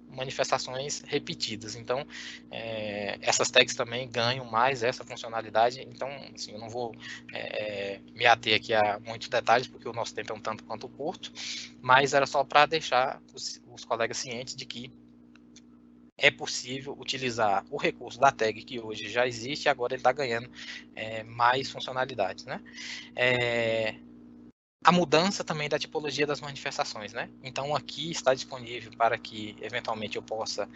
manifestações repetidas. Então, essas tags também ganham mais essa funcionalidade. Então, assim, eu não vou me ater aqui a muitos detalhes, porque o nosso tempo é um tanto quanto curto, mas era só para deixar os colegas cientes de que é possível utilizar o recurso da tag que hoje já existe e agora ele está ganhando mais funcionalidades, né? A mudança também da tipologia das manifestações, né? Então aqui está disponível para que eventualmente eu possa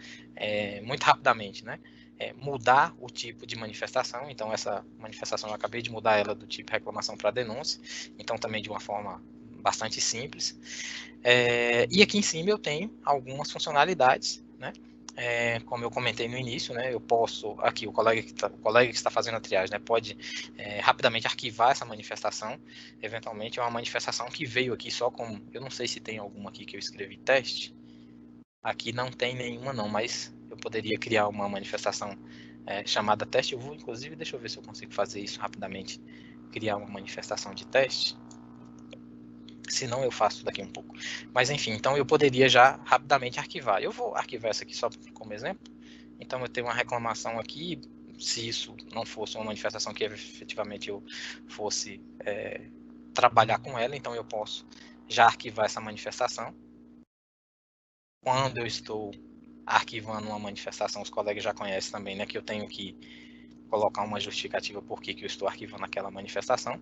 muito rapidamente, né? Mudar o tipo de manifestação. Então essa manifestação eu acabei de mudar ela do tipo reclamação para denúncia, então também de uma forma bastante simples. E aqui em cima eu tenho algumas funcionalidades, né? Como eu comentei no início, né, eu posso, aqui o colega que está fazendo a triagem, né, pode rapidamente arquivar essa manifestação. Eventualmente é uma manifestação que veio aqui só com, eu não sei se tem alguma aqui que eu escrevi teste, aqui não tem nenhuma não, mas eu poderia criar uma manifestação chamada teste. Eu vou, inclusive, deixa eu ver se eu consigo fazer isso rapidamente, criar uma manifestação de teste. Se não, eu faço daqui um pouco. Mas enfim, então eu poderia já rapidamente arquivar. Eu vou arquivar essa aqui só como exemplo. Então eu tenho uma reclamação aqui. Se isso não fosse uma manifestação que efetivamente eu fosse trabalhar com ela, então eu posso já arquivar essa manifestação. Quando eu estou arquivando uma manifestação, os colegas já conhecem também, né, que eu tenho que colocar uma justificativa por que eu estou arquivando aquela manifestação.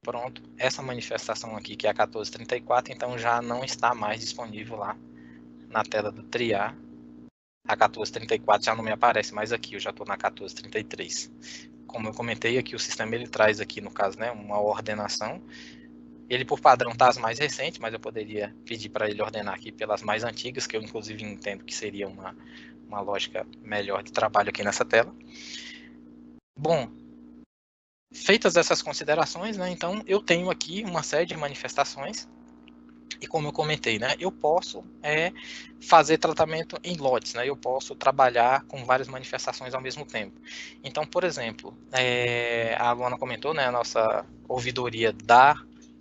Pronto, essa manifestação aqui, que é a 1434, então já não está mais disponível lá na tela do triar. A 1434 já não me aparece mais aqui, eu já estou na 1433. Como eu comentei aqui, o sistema ele traz aqui, no caso, né, uma ordenação. Ele, por padrão, está as mais recentes, mas eu poderia pedir para ele ordenar aqui pelas mais antigas, que eu, inclusive, entendo que seria uma lógica melhor de trabalho aqui nessa tela. Bom, feitas essas considerações, né, então eu tenho aqui uma série de manifestações e, como eu comentei, né, eu posso fazer tratamento em lotes, né, eu posso trabalhar com várias manifestações ao mesmo tempo. Então, por exemplo, a Luana comentou, né, a nossa ouvidoria da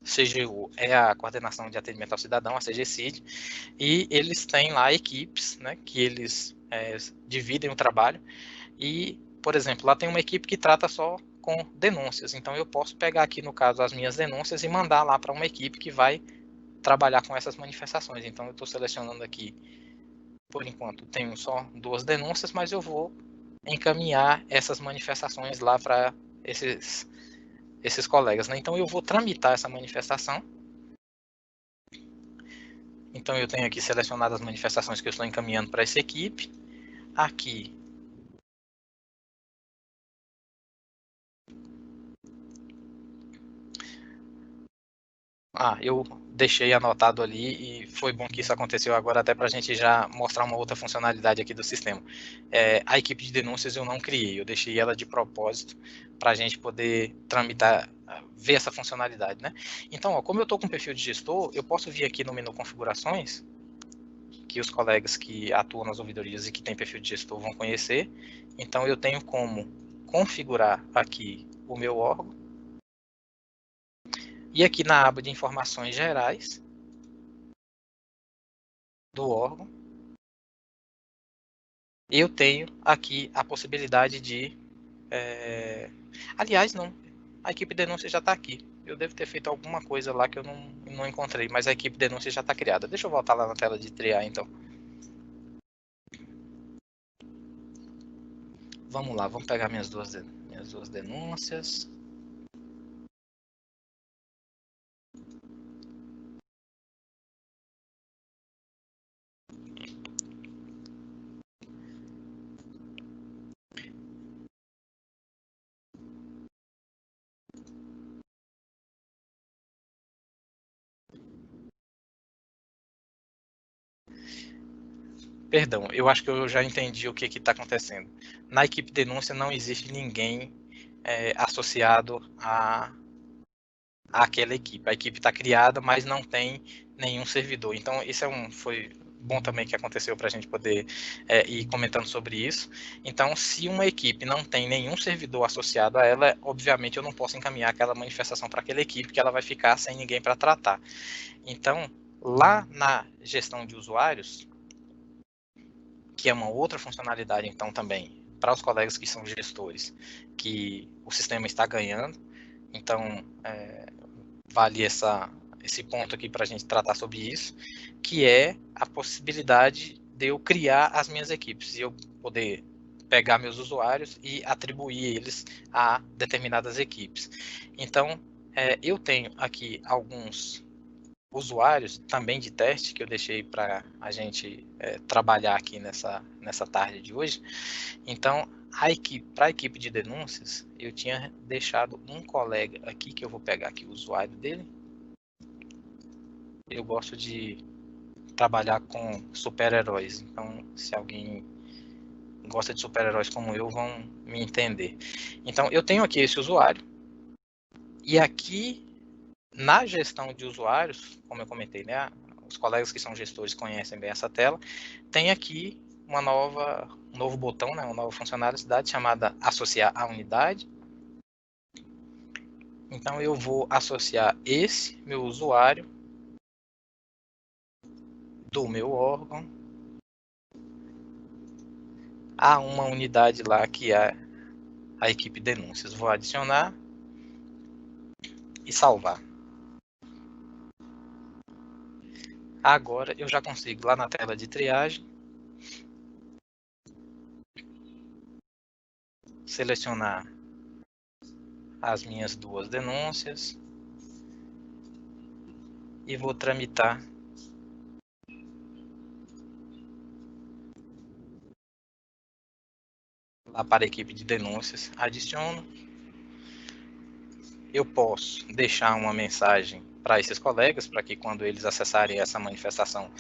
CGU é a Coordenação de Atendimento ao Cidadão, a CGCID, e eles têm lá equipes, né, que eles dividem o trabalho e, por exemplo, lá tem uma equipe que trata só com denúncias. Então eu posso pegar aqui, no caso, as minhas denúncias e mandar lá para uma equipe que vai trabalhar com essas manifestações. Então eu estou selecionando aqui, por enquanto, tenho só 2 denúncias, mas eu vou encaminhar essas manifestações lá para esses colegas, né? Então eu vou tramitar essa manifestação. Então eu tenho aqui selecionado as manifestações que eu estou encaminhando para essa equipe. Aqui eu deixei anotado ali e foi bom que isso aconteceu agora, até para a gente já mostrar uma outra funcionalidade aqui do sistema. A equipe de denúncias eu não criei, eu deixei ela de propósito para a gente poder tramitar, ver essa funcionalidade, né? Então, como eu estou com perfil de gestor, eu posso vir aqui no menu configurações, que os colegas que atuam nas ouvidorias e que têm perfil de gestor vão conhecer. Então, eu tenho como configurar aqui o meu órgão. E aqui na aba de informações gerais do órgão, eu tenho aqui a possibilidade de... Aliás, não. A equipe de denúncia já está aqui. Eu devo ter feito alguma coisa lá que eu não encontrei, mas a equipe de denúncia já está criada. Deixa eu voltar lá na tela de triar, então. Vamos lá, vamos pegar minhas duas denúncias. Perdão, eu acho que eu já entendi o que está acontecendo. Na equipe denúncia não existe ninguém associado àquela equipe. A equipe está criada, mas não tem nenhum servidor. Então, isso foi bom também que aconteceu para a gente poder ir comentando sobre isso. Então, se uma equipe não tem nenhum servidor associado a ela, obviamente eu não posso encaminhar aquela manifestação para aquela equipe, que ela vai ficar sem ninguém para tratar. Então, lá na gestão de usuários, que é uma outra funcionalidade, então, também, para os colegas que são gestores, que o sistema está ganhando. Então, vale esse ponto aqui para a gente tratar sobre isso, que é a possibilidade de eu criar as minhas equipes, e eu poder pegar meus usuários e atribuir eles a determinadas equipes. Então, eu tenho aqui alguns usuários também de teste que eu deixei para a gente trabalhar aqui nessa tarde de hoje. Então, para a equipe de denúncias, eu tinha deixado um colega aqui, que eu vou pegar aqui o usuário dele. Eu gosto de trabalhar com super-heróis, então se alguém gosta de super-heróis como eu, vão me entender. Então, eu tenho aqui esse usuário, e aqui na gestão de usuários, como eu comentei, né, os colegas que são gestores conhecem bem essa tela, tem aqui um novo botão, né, uma nova funcionalidade chamada associar a unidade. Então eu vou associar esse meu usuário do meu órgão a uma unidade lá que é a equipe denúncias. Vou adicionar e salvar. Agora eu já consigo, lá na tela de triagem, selecionar as minhas duas denúncias e vou tramitar lá para a equipe de denúncias. Adiciono. Eu posso deixar uma mensagem para esses colegas, para que quando eles acessarem essa manifestação,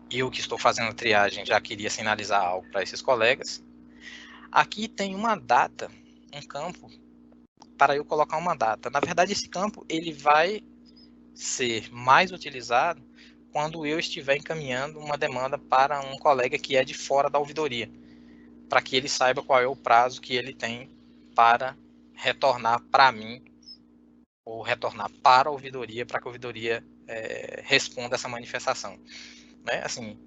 eu que estou fazendo a triagem já queria sinalizar algo para esses colegas. Aqui tem uma data, um campo, para eu colocar uma data. Na verdade, esse campo ele vai ser mais utilizado quando eu estiver encaminhando uma demanda para um colega que é de fora da ouvidoria, para que ele saiba qual é o prazo que ele tem para retornar para mim, ou retornar para a ouvidoria, para que a ouvidoria responda essa manifestação. Né? Assim,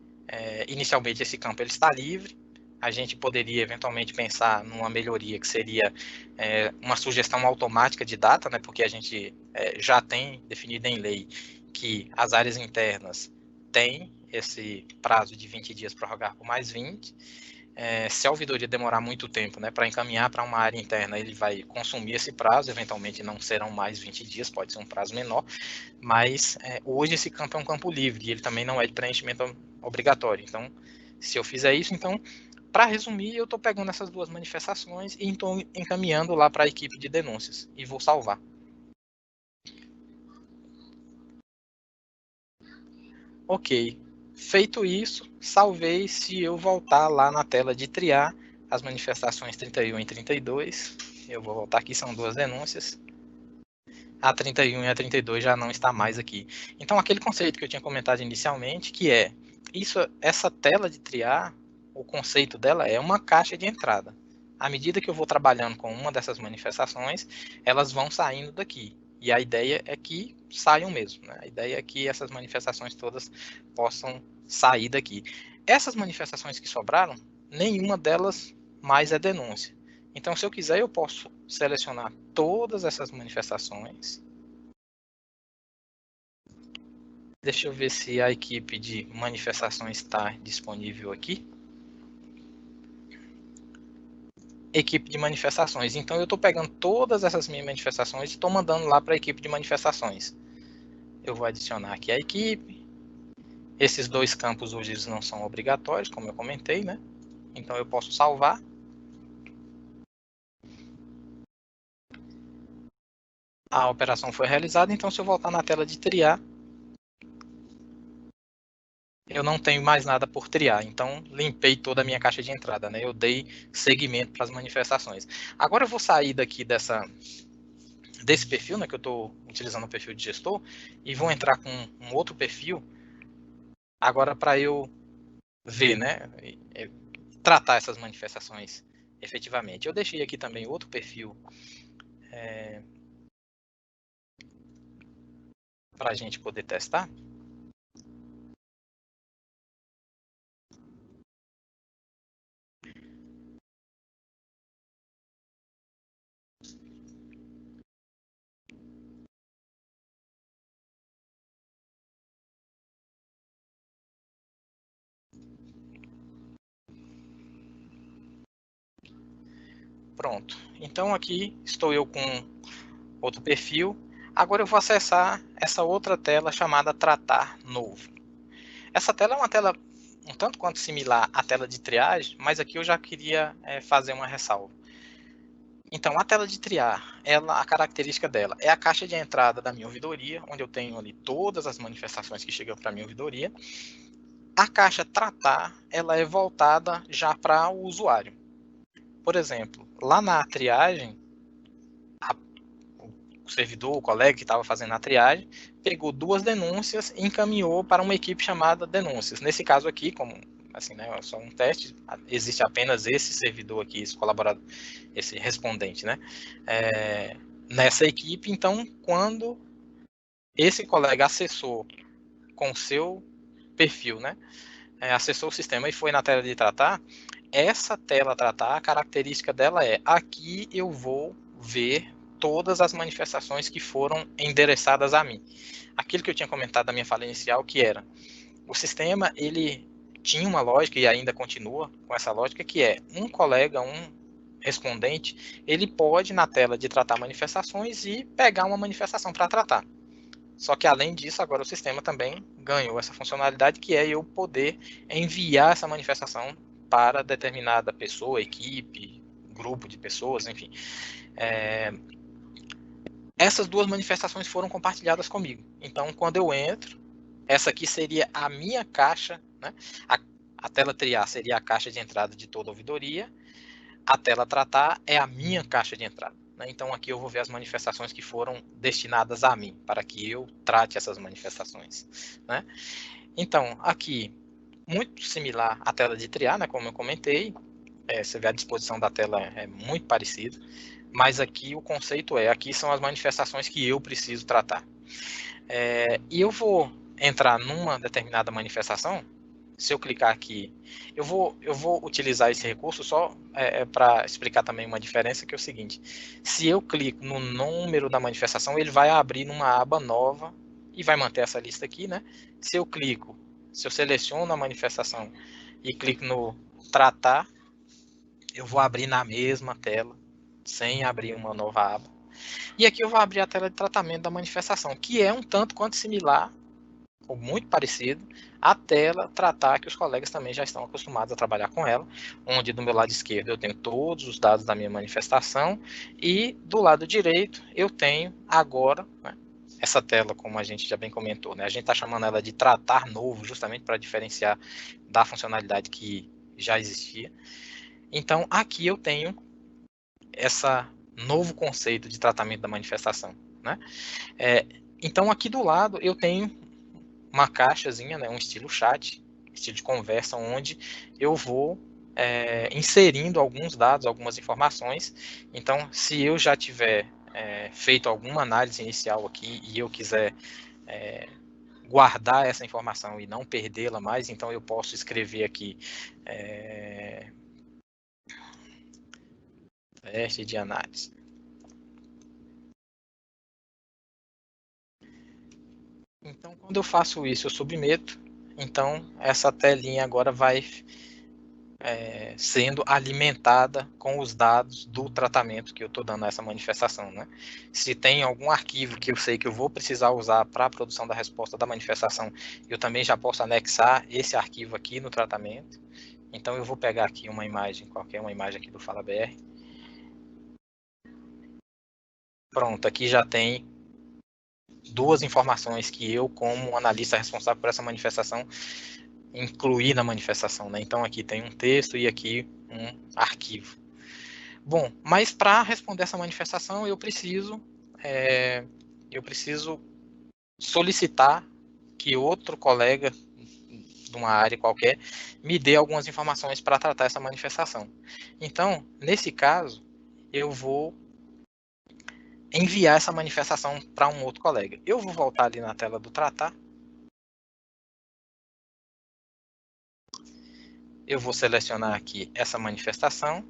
inicialmente esse campo ele está livre, a gente poderia eventualmente pensar numa melhoria que seria uma sugestão automática de data, né? Porque a gente já tem definido em lei que as áreas internas têm esse prazo de 20 dias prorrogar por mais 20. Se a ouvidoria demorar muito tempo, né, para encaminhar para uma área interna, ele vai consumir esse prazo, eventualmente não serão mais 20 dias, pode ser um prazo menor, mas hoje esse campo é um campo livre, e ele também não é de preenchimento obrigatório. Então, se eu fizer isso, então, para resumir, eu estou pegando essas duas manifestações e estou encaminhando lá para a equipe de denúncias, e vou salvar. Ok. Feito isso, salvei. Se eu voltar lá na tela de triar as manifestações 31 e 32, eu vou voltar aqui, são duas denúncias. A 31 e a 32 já não está mais aqui. Então, aquele conceito que eu tinha comentado inicialmente, que essa tela de triar, o conceito dela é uma caixa de entrada. À medida que eu vou trabalhando com uma dessas manifestações, elas vão saindo daqui. E a ideia é que saiam mesmo, né? A ideia é que essas manifestações todas possam sair daqui. Essas manifestações que sobraram, nenhuma delas mais é denúncia. Então, se eu quiser, eu posso selecionar todas essas manifestações. Deixa eu ver se a equipe de manifestações está disponível aqui. Equipe de manifestações. Então, eu estou pegando todas essas minhas manifestações e estou mandando lá para a equipe de manifestações. Eu vou adicionar aqui a equipe. Esses dois campos hoje eles não são obrigatórios, como eu comentei, né? Então, eu posso salvar. A operação foi realizada, então se eu voltar na tela de triar, eu não tenho mais nada por triar, então limpei toda a minha caixa de entrada, né? Eu dei seguimento para as manifestações. Agora eu vou sair daqui desse perfil, né, que eu estou utilizando o perfil de gestor, e vou entrar com um outro perfil, agora para eu ver, né, tratar essas manifestações efetivamente. Eu deixei aqui também outro perfil para a gente poder testar. Pronto. Então aqui estou eu com outro perfil. Agora eu vou acessar essa outra tela chamada Tratar Novo. Essa tela é uma tela um tanto quanto similar à tela de triagem, mas aqui eu já queria fazer uma ressalva. Então, a tela de triar, a característica dela é a caixa de entrada da minha ouvidoria, onde eu tenho ali todas as manifestações que chegam para a minha ouvidoria. A caixa tratar, ela é voltada já para o usuário. Por exemplo, lá na triagem, o servidor, o colega que estava fazendo a triagem, pegou 2 denúncias e encaminhou para uma equipe chamada denúncias. Nesse caso aqui, como assim, né, só um teste, existe apenas esse servidor aqui, esse colaborador, esse respondente, né, nessa equipe. Então, quando esse colega acessou com o seu perfil, né, acessou o sistema e foi na tela de tratar, essa tela tratar, a característica dela é, aqui eu vou ver todas as manifestações que foram endereçadas a mim. Aquilo que eu tinha comentado da minha fala inicial, que era, o sistema, ele tinha uma lógica, e ainda continua com essa lógica, que é, um colega, um respondente, ele pode, na tela de tratar manifestações, e pegar uma manifestação para tratar. Só que, além disso, agora o sistema também ganhou essa funcionalidade, que é eu poder enviar essa manifestação para determinada pessoa, equipe, grupo de pessoas, enfim. Essas 2 manifestações foram compartilhadas comigo. Então, quando eu entro, essa aqui seria a minha caixa, né? A tela triar seria a caixa de entrada de toda a ouvidoria, a tela tratar é a minha caixa de entrada. Né? Então, aqui eu vou ver as manifestações que foram destinadas a mim, para que eu trate essas manifestações. Né? Então, aqui, muito similar à tela de triar, né? Como eu comentei, você vê a disposição da tela é muito parecida, mas aqui o conceito aqui são as manifestações que eu preciso tratar. E eu vou entrar numa determinada manifestação. Se eu clicar aqui, eu vou utilizar esse recurso só para explicar também uma diferença, que é o seguinte: se eu clico no número da manifestação, ele vai abrir numa aba nova e vai manter essa lista aqui, né? Se eu seleciono a manifestação e clico no tratar, eu vou abrir na mesma tela, sem abrir uma nova aba. E aqui eu vou abrir a tela de tratamento da manifestação, que é um tanto quanto similar, ou muito parecido, à tela tratar, que os colegas também já estão acostumados a trabalhar com ela, onde do meu lado esquerdo eu tenho todos os dados da minha manifestação, e do lado direito eu tenho agora, né, essa tela, como a gente já bem comentou, né, a gente está chamando ela de tratar novo, justamente para diferenciar da funcionalidade que já existia. Então, aqui eu tenho esse novo conceito de tratamento da manifestação. Né? Então, aqui do lado, eu tenho uma caixazinha, né, um estilo chat, estilo de conversa, onde eu vou inserindo alguns dados, algumas informações. Então, se eu já tiver feito alguma análise inicial aqui e eu quiser guardar essa informação e não perdê-la mais, então eu posso escrever aqui teste de análise. Então, quando eu faço isso, eu submeto. Então, essa telinha agora vai sendo alimentada com os dados do tratamento que eu estou dando a essa manifestação. Né? Se tem algum arquivo que eu sei que eu vou precisar usar para a produção da resposta da manifestação, eu também já posso anexar esse arquivo aqui no tratamento. Então, eu vou pegar aqui uma imagem, qualquer uma imagem aqui do FalaBR. Pronto, aqui já tem 2 informações que eu, como analista responsável por essa manifestação, incluir na manifestação, né? Então aqui tem um texto e aqui um arquivo. Bom, mas para responder essa manifestação eu preciso solicitar que outro colega de uma área qualquer me dê algumas informações para tratar essa manifestação. Então, nesse caso, eu vou enviar essa manifestação para um outro colega. Eu vou voltar ali na tela do tratar. Eu vou selecionar aqui essa manifestação.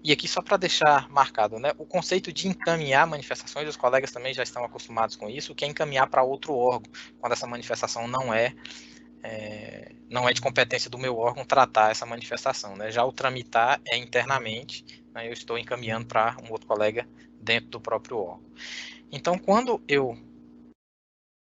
E aqui só para deixar marcado, né, o conceito de encaminhar manifestações, os colegas também já estão acostumados com isso, que é encaminhar para outro órgão, quando essa manifestação não é de competência do meu órgão tratar essa manifestação, né? Já o tramitar é internamente, né, eu estou encaminhando para um outro colega dentro do próprio órgão. Então, quando eu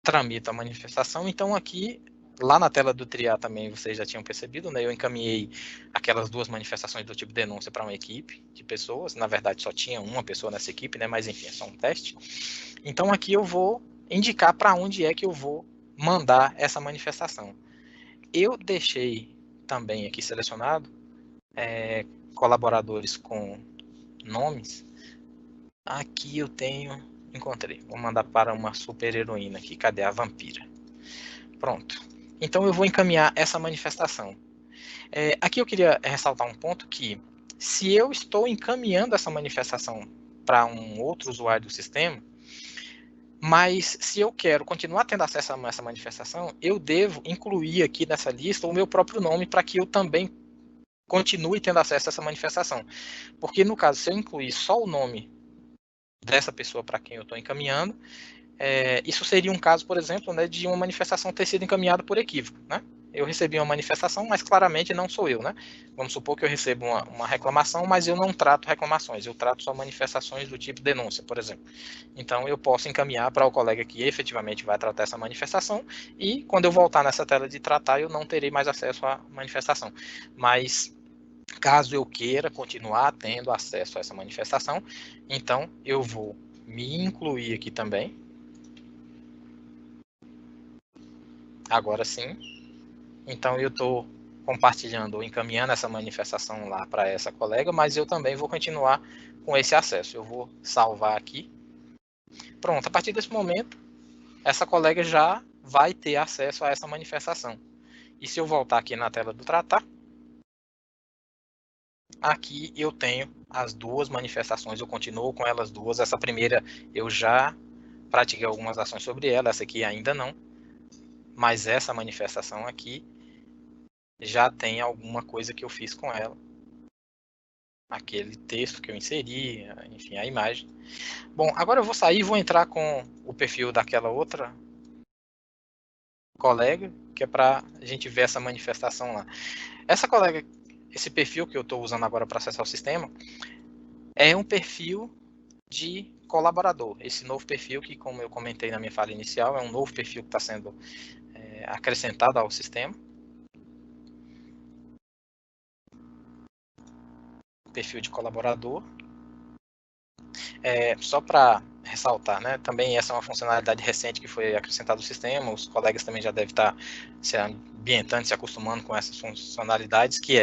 tramito a manifestação, então aqui, lá na tela do triar também, vocês já tinham percebido, né, eu encaminhei aquelas 2 manifestações do tipo denúncia para uma equipe de pessoas, na verdade só tinha uma pessoa nessa equipe, né, mas enfim, é só um teste. Então aqui eu vou indicar para onde é que eu vou mandar essa manifestação. Eu deixei também aqui selecionado colaboradores com nomes. Aqui eu encontrei. Vou mandar para uma super heroína aqui. Cadê a vampira? Pronto. Então eu vou encaminhar essa manifestação. Aqui eu queria ressaltar um ponto que, se eu estou encaminhando essa manifestação para um outro usuário do sistema, mas se eu quero continuar tendo acesso a essa manifestação, eu devo incluir aqui nessa lista o meu próprio nome para que eu também continue tendo acesso a essa manifestação. Porque no caso, se eu incluir só o nome dessa pessoa para quem eu estou encaminhando, isso seria um caso, por exemplo, né, de uma manifestação ter sido encaminhada por equívoco, né? Eu recebi uma manifestação, mas claramente não sou eu, né? Vamos supor que eu recebo uma reclamação, mas eu não trato reclamações, eu trato só manifestações do tipo denúncia, por exemplo. Então, eu posso encaminhar para o colega que efetivamente vai tratar essa manifestação e, quando eu voltar nessa tela de tratar, eu não terei mais acesso à manifestação. Mas, caso eu queira continuar tendo acesso a essa manifestação, então eu vou me incluir aqui também. Agora sim. Então eu estou compartilhando ou encaminhando essa manifestação lá para essa colega, mas eu também vou continuar com esse acesso. Eu vou salvar aqui. Pronto, a partir desse momento, essa colega já vai ter acesso a essa manifestação. E se eu voltar aqui na tela do tratar, aqui eu tenho as 2 manifestações, eu continuo com elas 2. Essa primeira eu já pratiquei algumas ações sobre ela, essa aqui ainda não. Mas essa manifestação aqui já tem alguma coisa que eu fiz com ela. Aquele texto que eu inseri, enfim, a imagem. Bom, agora eu vou sair e vou entrar com o perfil daquela outra colega, que é para a gente ver essa manifestação lá. Essa colega, esse perfil que eu estou usando agora para acessar o sistema, é um perfil de colaborador. Esse novo perfil que, como eu comentei na minha fala inicial, é um novo perfil que está sendo acrescentado ao sistema. Perfil de colaborador. Só para ressaltar, né, também essa é uma funcionalidade recente que foi acrescentada ao sistema, os colegas também já devem estar se ambientando, se acostumando com essas funcionalidades, que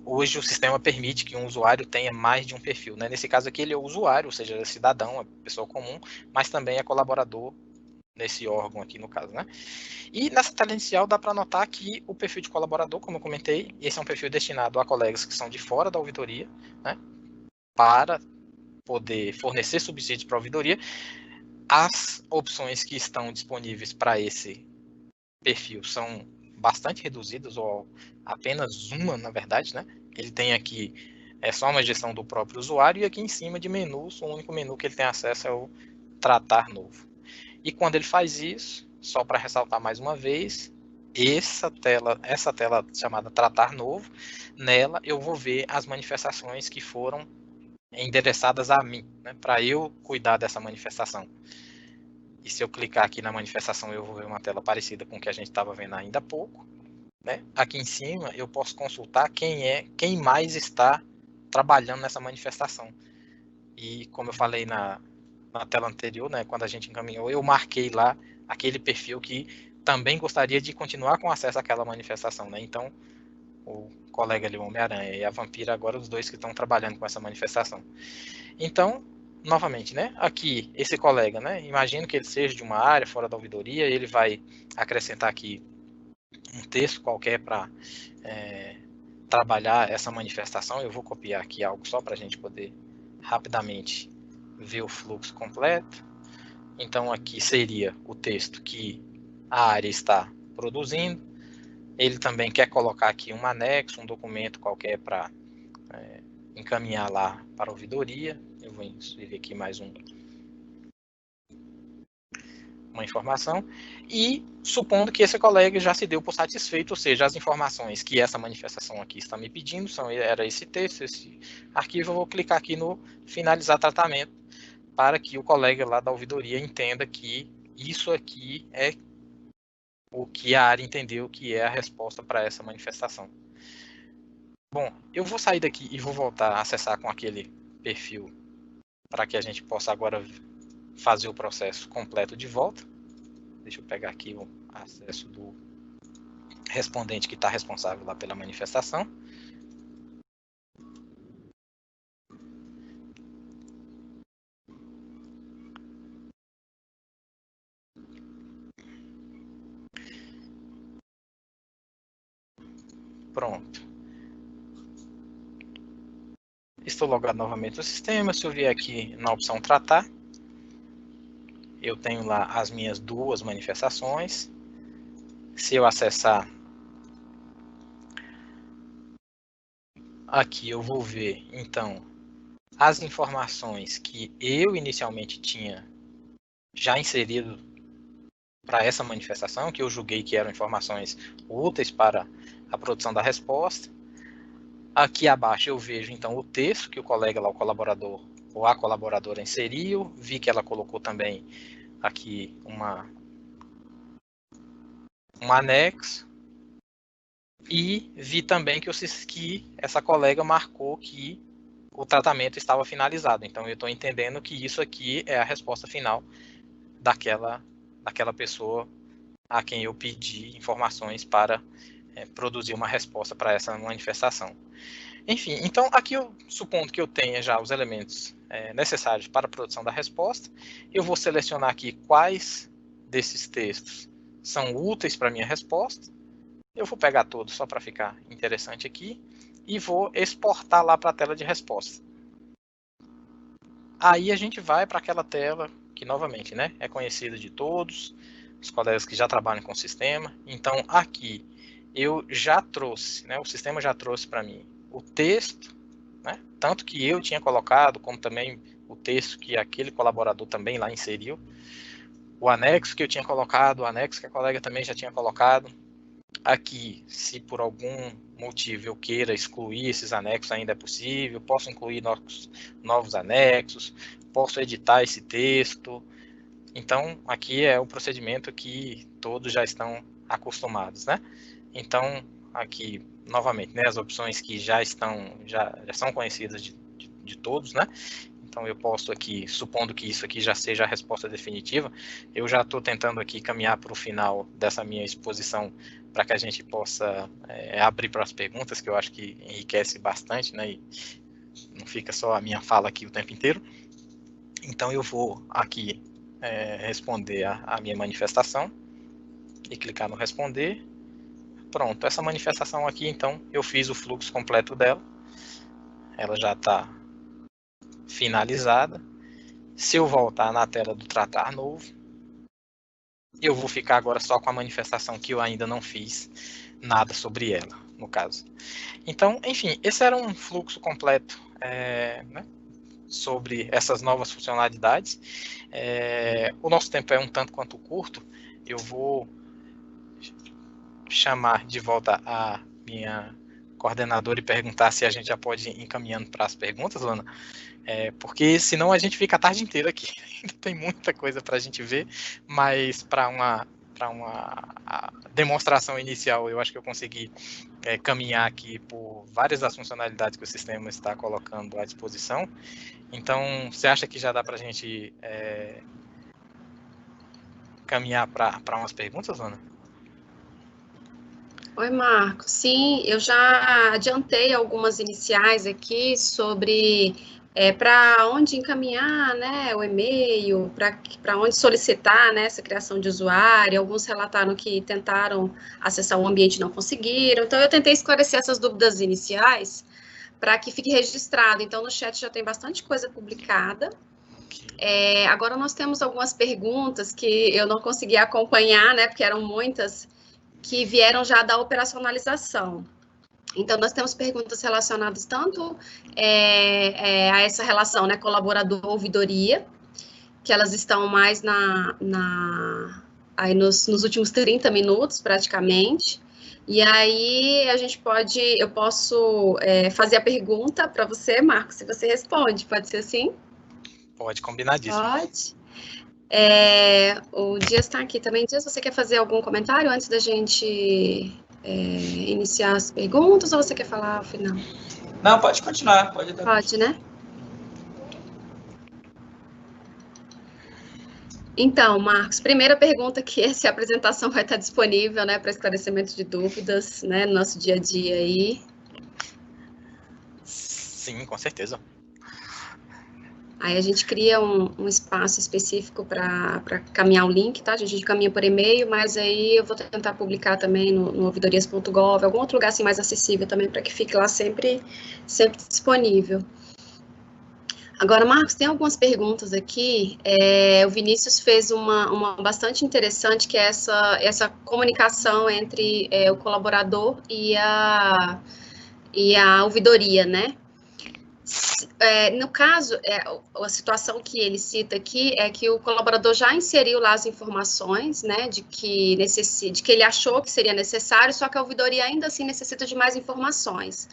hoje o sistema permite que um usuário tenha mais de um perfil, né? Nesse caso aqui ele é o usuário, ou seja, é cidadão, é pessoa comum, mas também é colaborador nesse órgão aqui no caso, né? E nessa tela inicial dá para notar que o perfil de colaborador, como eu comentei, esse é um perfil destinado a colegas que são de fora da ouvidoria, né? Para poder fornecer subsídios para a ouvidoria. As opções que estão disponíveis para esse perfil são bastante reduzidas, ou apenas uma, na verdade, né? Ele tem aqui só uma gestão do próprio usuário, e aqui em cima de menus, o único menu que ele tem acesso é o tratar novo. E quando ele faz isso, só para ressaltar mais uma vez, essa tela chamada tratar novo, nela eu vou ver as manifestações que foram endereçadas a mim, né, para eu cuidar dessa manifestação. E se eu clicar aqui na manifestação, eu vou ver uma tela parecida com o que a gente estava vendo ainda há pouco, né? Aqui em cima eu posso consultar quem mais está trabalhando nessa manifestação. E como eu falei na tela anterior, né, quando a gente encaminhou, eu marquei lá aquele perfil que também gostaria de continuar com acesso àquela manifestação, né? Então, o colega ali, o Homem-Aranha e a Vampira, agora os dois que estão trabalhando com essa manifestação. Então, novamente, né? Aqui, esse colega, né? Imagino que ele seja de uma área fora da ouvidoria, ele vai acrescentar aqui um texto qualquer para trabalhar essa manifestação. Eu vou copiar aqui algo só para a gente poder rapidamente ver o fluxo completo. Então, aqui seria o texto que a área está produzindo. Ele também quer colocar aqui um anexo, um documento qualquer para encaminhar lá para a ouvidoria. Eu vou inserir aqui mais uma informação. E supondo que esse colega já se deu por satisfeito, ou seja, as informações que essa manifestação aqui está me pedindo, era esse texto, esse arquivo, eu vou clicar aqui no finalizar tratamento, para que o colega lá da ouvidoria entenda que isso aqui é o que a área entendeu que é a resposta para essa manifestação. Bom, eu vou sair daqui e vou voltar a acessar com aquele perfil para que a gente possa agora fazer o processo completo de volta. Deixa eu pegar aqui o acesso do respondente que está responsável lá pela manifestação. Pronto. Estou logado novamente no sistema. Se eu vier aqui na opção tratar, eu tenho lá as minhas duas manifestações. Se eu acessar aqui, eu vou ver, então, as informações que eu inicialmente tinha já inserido para essa manifestação, que eu julguei que eram informações úteis para a produção da resposta. Aqui abaixo eu vejo, então, o texto que o colega lá, o colaborador ou a colaboradora inseriu. Vi que ela colocou também aqui um anexo. E vi também que essa colega marcou que o tratamento estava finalizado. Então, eu estou entendendo que isso aqui é a resposta final daquela pessoa a quem eu pedi informações para produzir uma resposta para essa manifestação. Enfim, então aqui eu supondo que eu tenha já os elementos necessários para a produção da resposta. Eu vou selecionar aqui quais desses textos são úteis para a minha resposta. Eu vou pegar todos só para ficar interessante aqui e vou exportar lá para a tela de resposta. Aí a gente vai para aquela tela que, novamente, né, é conhecida de todos, os colegas que já trabalham com o sistema. Então, aqui eu já trouxe, né, o sistema já trouxe para mim o texto, né, tanto que eu tinha colocado, como também o texto que aquele colaborador também lá inseriu, o anexo que eu tinha colocado, o anexo que a colega também já tinha colocado. Aqui, se por algum motivo eu queira excluir esses anexos, ainda é possível. Posso incluir novos anexos, posso editar esse texto. Então, aqui é o procedimento que todos já estão acostumados, né? Então, aqui, novamente, né, as opções que já são conhecidas de todos, né? Então, eu posso aqui, supondo que isso aqui já seja a resposta definitiva, eu já estou tentando aqui caminhar para o final dessa minha exposição para que a gente possa abrir para as perguntas, que eu acho que enriquece bastante, né? E não fica só a minha fala aqui o tempo inteiro. Então, eu vou aqui responder a minha manifestação e clicar no responder. Pronto, essa manifestação aqui, então, eu fiz o fluxo completo dela. Ela já está finalizada. Se eu voltar na tela do tratar novo, eu vou ficar agora só com a manifestação que eu ainda não fiz nada sobre ela, no caso. Então, enfim, esse era um fluxo completo né, sobre essas novas funcionalidades. O nosso tempo é um tanto quanto curto. Eu vou chamar de volta a minha coordenadora e perguntar se a gente já pode ir encaminhando para as perguntas, Lana. Porque senão a gente fica a tarde inteira aqui. Ainda tem muita coisa para a gente ver, mas para uma demonstração inicial, eu acho que eu consegui caminhar aqui por várias das funcionalidades que o sistema está colocando à disposição. Então, você acha que já dá para a gente caminhar para umas perguntas, Ana? Oi, Marcos. Sim, eu já adiantei algumas iniciais aqui sobre para onde encaminhar, né, o e-mail, para onde solicitar, né, essa criação de usuário. Alguns relataram que tentaram acessar o ambiente e não conseguiram. Então, eu tentei esclarecer essas dúvidas iniciais para que fique registrado. Então, no chat já tem bastante coisa publicada. Agora, nós temos algumas perguntas que eu não consegui acompanhar, né, porque eram muitas, que vieram já da operacionalização. Então, nós temos perguntas relacionadas tanto a essa relação, né, colaborador-ouvidoria, que elas estão mais aí nos últimos 30 minutos, praticamente. E aí, eu posso fazer a pergunta para você, Marcos, se você responde, pode ser assim? Pode, combinadíssimo. Pode. O Dias está aqui também. Dias, você quer fazer algum comentário antes da gente iniciar as perguntas, ou você quer falar ao final? Não, pode continuar. Pode, né? Então, Marcos, primeira pergunta que se a apresentação vai estar disponível, né, para esclarecimento de dúvidas, né, no nosso dia a dia aí. Sim, com certeza. Aí a gente cria um espaço específico para caminhar o link, tá? A gente caminha por e-mail, mas aí eu vou tentar publicar também no ouvidorias.gov, algum outro lugar assim mais acessível também, para que fique lá sempre disponível. Agora, Marcos, tem algumas perguntas aqui. O Vinícius fez uma bastante interessante, que é essa comunicação entre o colaborador e a ouvidoria, né? No caso, a situação que ele cita aqui é que o colaborador já inseriu lá as informações, né, de que ele achou que seria necessário, só que a ouvidoria ainda assim necessita de mais informações.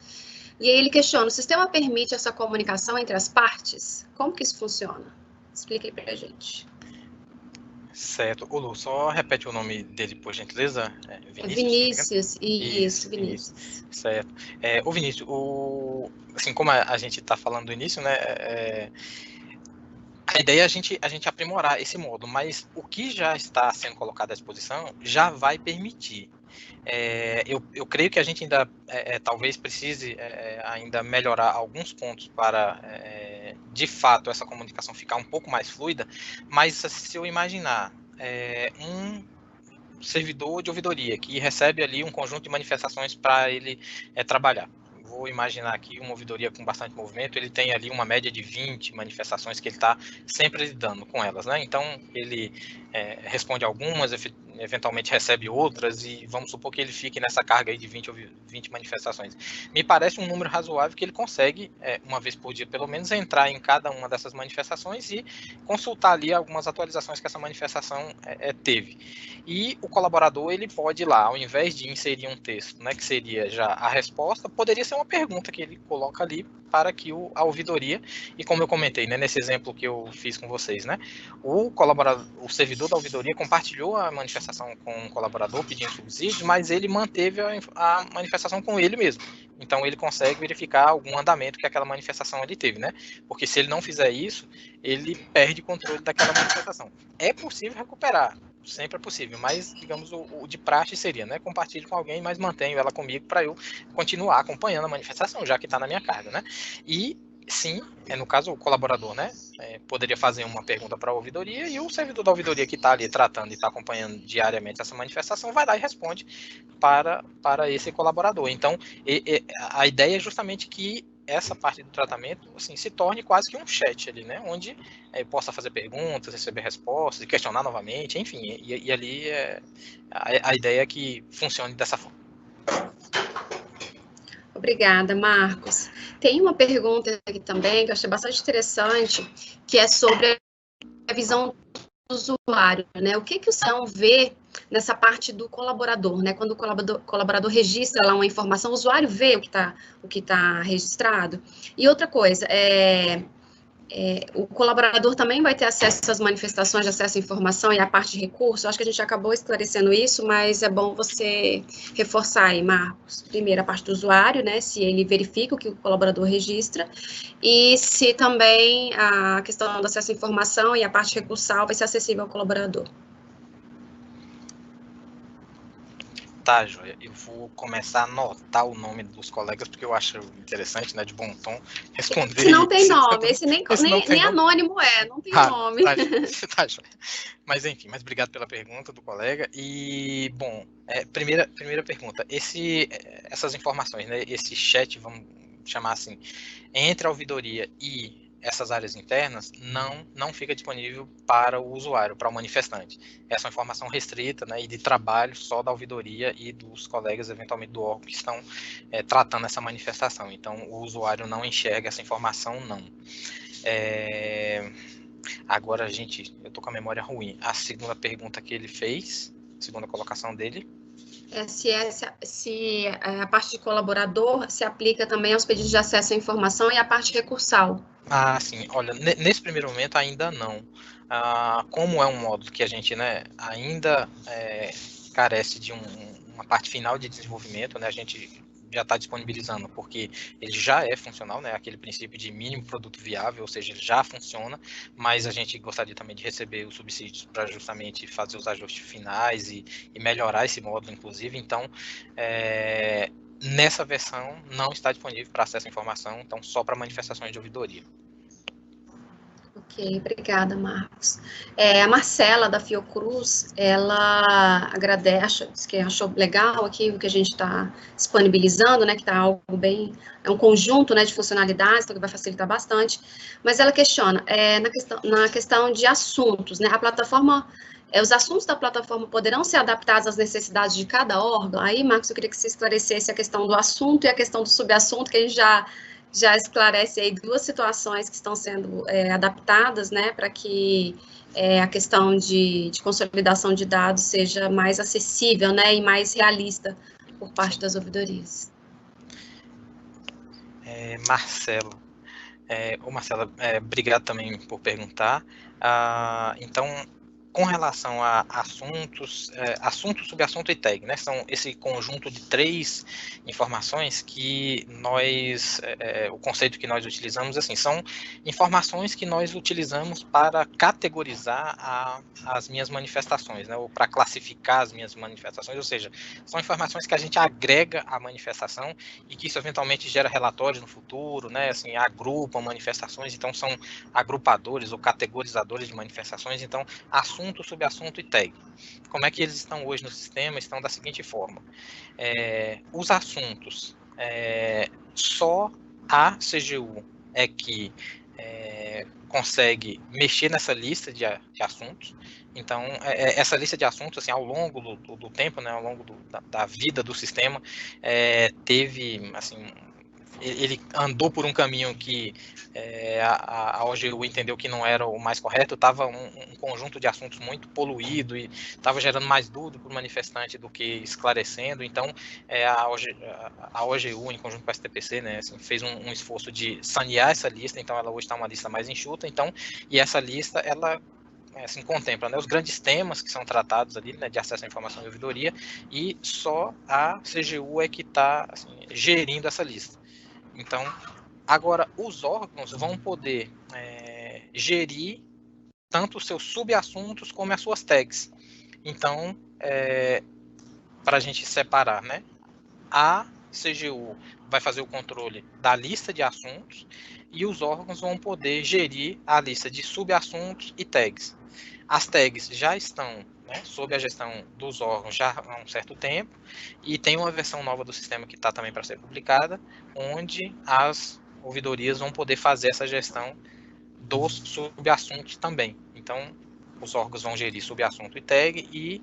E aí ele questiona, o sistema permite essa comunicação entre as partes? Como que isso funciona? Explica aí pra gente. Certo. O Lu, só repete o nome dele, por gentileza. Vinícius, isso, Vinícius. Certo. O Vinícius, assim, como a gente está falando do início, né, a ideia é a gente aprimorar esse modo, mas o que já está sendo colocado à disposição já vai permitir. Eu creio que a gente ainda talvez precise ainda melhorar alguns pontos para, de fato, essa comunicação ficar um pouco mais fluida, mas se eu imaginar um servidor de ouvidoria que recebe ali um conjunto de manifestações para ele trabalhar. Vou imaginar aqui uma ouvidoria com bastante movimento, ele tem ali uma média de 20 manifestações que ele está sempre lidando com elas, né? Então, ele responde algumas, eventualmente recebe outras, e vamos supor que ele fique nessa carga aí de 20 manifestações. Me parece um número razoável que ele consegue, uma vez por dia pelo menos, entrar em cada uma dessas manifestações e consultar ali algumas atualizações que essa manifestação teve. E o colaborador, ele pode ir lá, ao invés de inserir um texto, né, que seria já a resposta, poderia ser uma pergunta que ele coloca ali para que a ouvidoria, e como eu comentei, né, nesse exemplo que eu fiz com vocês, né, o servidor da ouvidoria compartilhou a manifestação com o colaborador pedindo subsídio, mas ele manteve a manifestação com ele mesmo. Então ele consegue verificar algum andamento que aquela manifestação ele teve, né? Porque se ele não fizer isso, ele perde controle daquela manifestação. É possível recuperar, sempre é possível, mas, digamos, o de praxe seria, né? Compartilho com alguém, mas mantenho ela comigo para eu continuar acompanhando a manifestação, já que está na minha carga, né? E, sim, no caso, o colaborador, né? Poderia fazer uma pergunta para a ouvidoria e o servidor da ouvidoria que está ali tratando e está acompanhando diariamente essa manifestação vai lá e responde para esse colaborador. Então, a ideia é justamente que essa parte do tratamento, assim, se torne quase que um chat ali, né, onde possa fazer perguntas, receber respostas, questionar novamente, enfim, e ali a ideia é que funcione dessa forma. Obrigada, Marcos. Tem uma pergunta aqui também que eu achei bastante interessante, que é sobre a visão do usuário, né? O que o São vê nessa parte do colaborador, né? Quando o colaborador registra lá uma informação, o usuário vê o que tá registrado. E outra coisa, o colaborador também vai ter acesso às manifestações de acesso à informação e à parte de recurso. Acho que a gente acabou esclarecendo isso, mas é bom você reforçar aí, Marcos. Primeiro, a parte do usuário, né? Se ele verifica o que o colaborador registra, e se também a questão do acesso à informação e a parte recursal vai ser acessível ao colaborador. Tá, joia. Eu vou começar a anotar o nome dos colegas, porque eu acho interessante, né, de bom tom, responder. Esse não tem nome, esse nem nome. Anônimo não tem nome. Tá, joia. Mas enfim, obrigado pela pergunta do colega. E, bom, primeira pergunta. Essas informações, né, esse chat, vamos chamar assim, entre a ouvidoria e essas áreas internas, não fica disponível para o usuário, para o manifestante. Essa é uma informação restrita, né, e de trabalho só da ouvidoria e dos colegas, eventualmente, do órgão que estão tratando essa manifestação. Então, o usuário não enxerga essa informação, não. Agora, gente, eu tô com a memória ruim. A segunda pergunta que ele fez, a segunda colocação dele. Se a parte de colaborador se aplica também aos pedidos de acesso à informação e à parte recursal. Ah, sim. Olha, nesse primeiro momento ainda não. Como é um módulo que a gente, né, ainda carece de uma parte final de desenvolvimento, né, a gente já está disponibilizando, porque ele já é funcional, né, aquele princípio de mínimo produto viável, ou seja, ele já funciona, mas a gente gostaria também de receber os subsídios para justamente fazer os ajustes finais e melhorar esse módulo, inclusive. Então, nessa versão não está disponível para acesso à informação, então só para manifestações de ouvidoria. Ok, obrigada, Marcos. A Marcela, da Fiocruz, ela agradece, diz que achou legal aqui o que a gente está disponibilizando, né, que está algo bem, é um conjunto, né, de funcionalidades, então que vai facilitar bastante, mas ela questiona, na questão de assuntos, né, a plataforma, os assuntos da plataforma poderão ser adaptados às necessidades de cada órgão? Aí, Marcos, eu queria que você esclarecesse a questão do assunto e a questão do subassunto, que a gente já esclarece aí duas situações que estão sendo adaptadas, né, para que a questão de consolidação de dados seja mais acessível, né, e mais realista por parte das ouvidorias. Marcela, obrigado também por perguntar. Então, com relação a assuntos, subassunto e tag, né? São esse conjunto de 3 informações que nós, o conceito que nós utilizamos, assim, são informações que nós utilizamos para categorizar as minhas manifestações, né? Ou para classificar as minhas manifestações, ou seja, são informações que a gente agrega à manifestação e que isso eventualmente gera relatórios no futuro, né? Assim, agrupam manifestações, então são agrupadores ou categorizadores de manifestações. Então, assunto, subassunto e tag. Como é que eles estão hoje no sistema? Estão da seguinte forma. Os assuntos, só a CGU é que consegue mexer nessa lista de assuntos. Então, essa lista de assuntos, assim, ao longo do tempo, né, ao longo da vida do sistema, teve, assim, ele andou por um caminho que a OGU entendeu que não era o mais correto, estava um conjunto de assuntos muito poluído e estava gerando mais dúvida para o manifestante do que esclarecendo. Então, a OGU, em conjunto com a STPC, né, assim, fez um esforço de sanear essa lista, então ela hoje está uma lista mais enxuta, então, e essa lista, ela assim, contempla, né, os grandes temas que são tratados ali, né, de acesso à informação e ouvidoria, e só a CGU é que está, assim, gerindo essa lista. Então, agora, os órgãos vão poder gerir tanto os seus subassuntos como as suas tags. Então, para a gente separar, né, a CGU vai fazer o controle da lista de assuntos e os órgãos vão poder gerir a lista de subassuntos e tags. As tags já estão, né, sob a gestão dos órgãos já há um certo tempo, e tem uma versão nova do sistema que está também para ser publicada, onde as ouvidorias vão poder fazer essa gestão dos subassuntos também. Então, os órgãos vão gerir subassunto e tag, e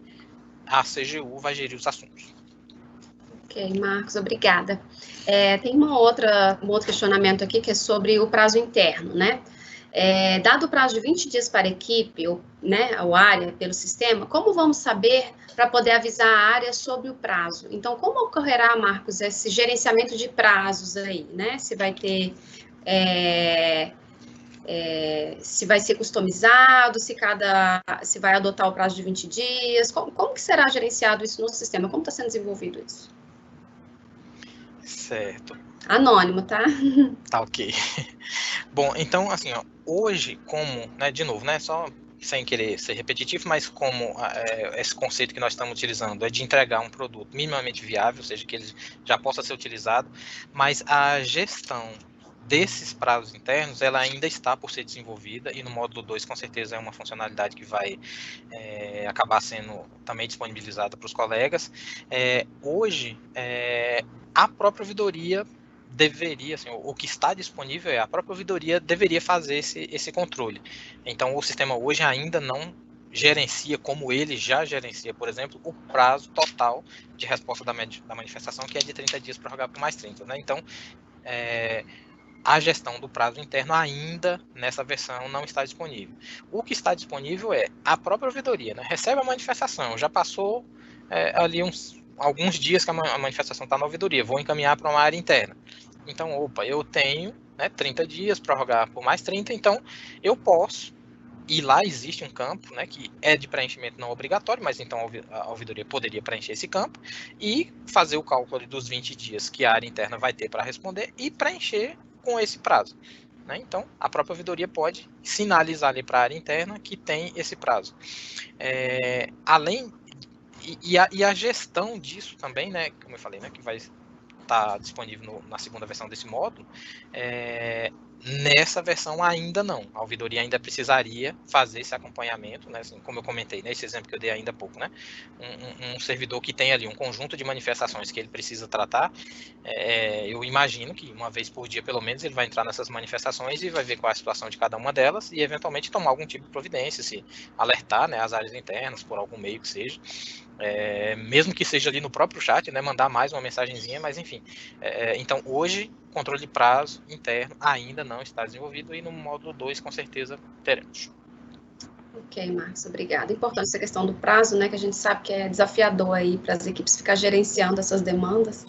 a CGU vai gerir os assuntos. Ok, Marcos, obrigada. Tem um outro questionamento aqui, que é sobre o prazo interno, né? Dado o prazo de 20 dias para a equipe, né, ou área, pelo sistema, como vamos saber para poder avisar a área sobre o prazo? Então, como ocorrerá, Marcos, esse gerenciamento de prazos aí, né? Se vai ter... se vai ser customizado, se vai adotar o prazo de 20 dias, como que será gerenciado isso no sistema? Como está sendo desenvolvido isso? Certo. Anônimo, tá? Tá ok. Bom, então, assim, ó, hoje, como, né, de novo, né, só sem querer ser repetitivo, mas como esse conceito que nós estamos utilizando é de entregar um produto minimamente viável, ou seja, que ele já possa ser utilizado, mas a gestão desses prazos internos, ela ainda está por ser desenvolvida, e no módulo 2, com certeza, é uma funcionalidade que vai acabar sendo também disponibilizada para os colegas. Hoje, a própria ouvidoria deveria, assim, o que está disponível a própria ouvidoria deveria fazer esse controle. Então, o sistema hoje ainda não gerencia, como ele já gerencia, por exemplo, o prazo total de resposta da manifestação, que é de 30 dias prorrogado por mais 30, né? Então, a gestão do prazo interno ainda nessa versão não está disponível. O que está disponível é a própria ouvidoria, né? Recebe a manifestação, já passou ali alguns dias que a manifestação está na ouvidoria, vou encaminhar para uma área interna. Então, eu tenho 30 dias, prorrogar por mais 30, então eu posso, e lá existe um campo, né, que é de preenchimento não obrigatório, mas então a ouvidoria poderia preencher esse campo e fazer o cálculo dos 20 dias que a área interna vai ter para responder e preencher com esse prazo. Né? Então, a própria ouvidoria pode sinalizar ali para a área interna que tem esse prazo. Além, e a gestão disso também, né, como eu falei, né, que vai estar disponível na segunda versão desse módulo, nessa versão ainda não. A ouvidoria ainda precisaria fazer esse acompanhamento, né? Assim, como eu comentei, né? Esse exemplo que eu dei ainda há pouco, né? Um servidor que tem ali um conjunto de manifestações que ele precisa tratar, eu imagino que uma vez por dia, pelo menos, ele vai entrar nessas manifestações e vai ver qual é a situação de cada uma delas e, eventualmente, tomar algum tipo de providência, se alertar, né, as áreas internas, por algum meio que seja. Mesmo que seja ali no próprio chat, né, mandar mais uma mensagenzinha, mas enfim. Então, hoje, controle de prazo interno ainda não está desenvolvido e no módulo 2, com certeza, teremos. Ok, Marcos, obrigada. Importante essa questão do prazo, né, que a gente sabe que é desafiador aí para as equipes ficar gerenciando essas demandas.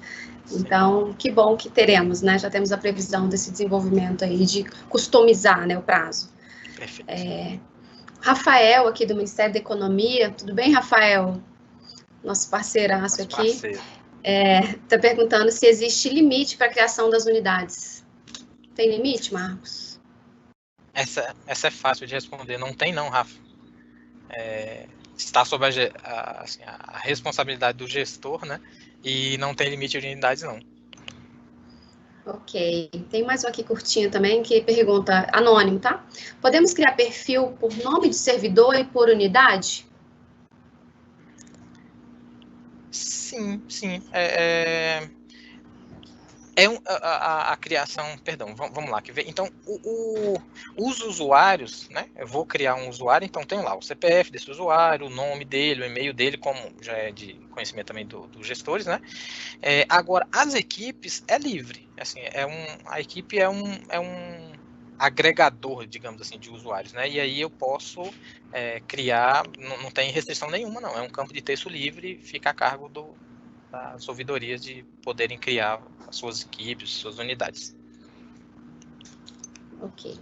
Então, que bom que teremos, né, já temos a previsão desse desenvolvimento aí de customizar, né, o prazo. Perfeito. Rafael, aqui do Ministério da Economia, tudo bem, Rafael? Nosso parceiraço aqui. Está perguntando se existe limite para a criação das unidades. Tem limite, Marcos? Essa é fácil de responder. Não tem não, Rafa. Está sob a responsabilidade do gestor, né? E não tem limite de unidades, não. Ok. Tem mais um aqui curtinho também, que pergunta, anônimo, tá? Podemos criar perfil por nome de servidor e por unidade? Sim. A criação, perdão, vamos lá. Então, os usuários, né? Eu vou criar um usuário, então tem lá o CPF desse usuário, o nome dele, o e-mail dele, como já é de conhecimento também dos gestores, né? Agora, as equipes é livre. Assim, a equipe é um agregador, digamos assim, de usuários, né? E aí eu posso criar, não tem restrição nenhuma, não. É um campo de texto livre, fica a cargo das ouvidorias de poderem criar as suas equipes, suas unidades. Ok.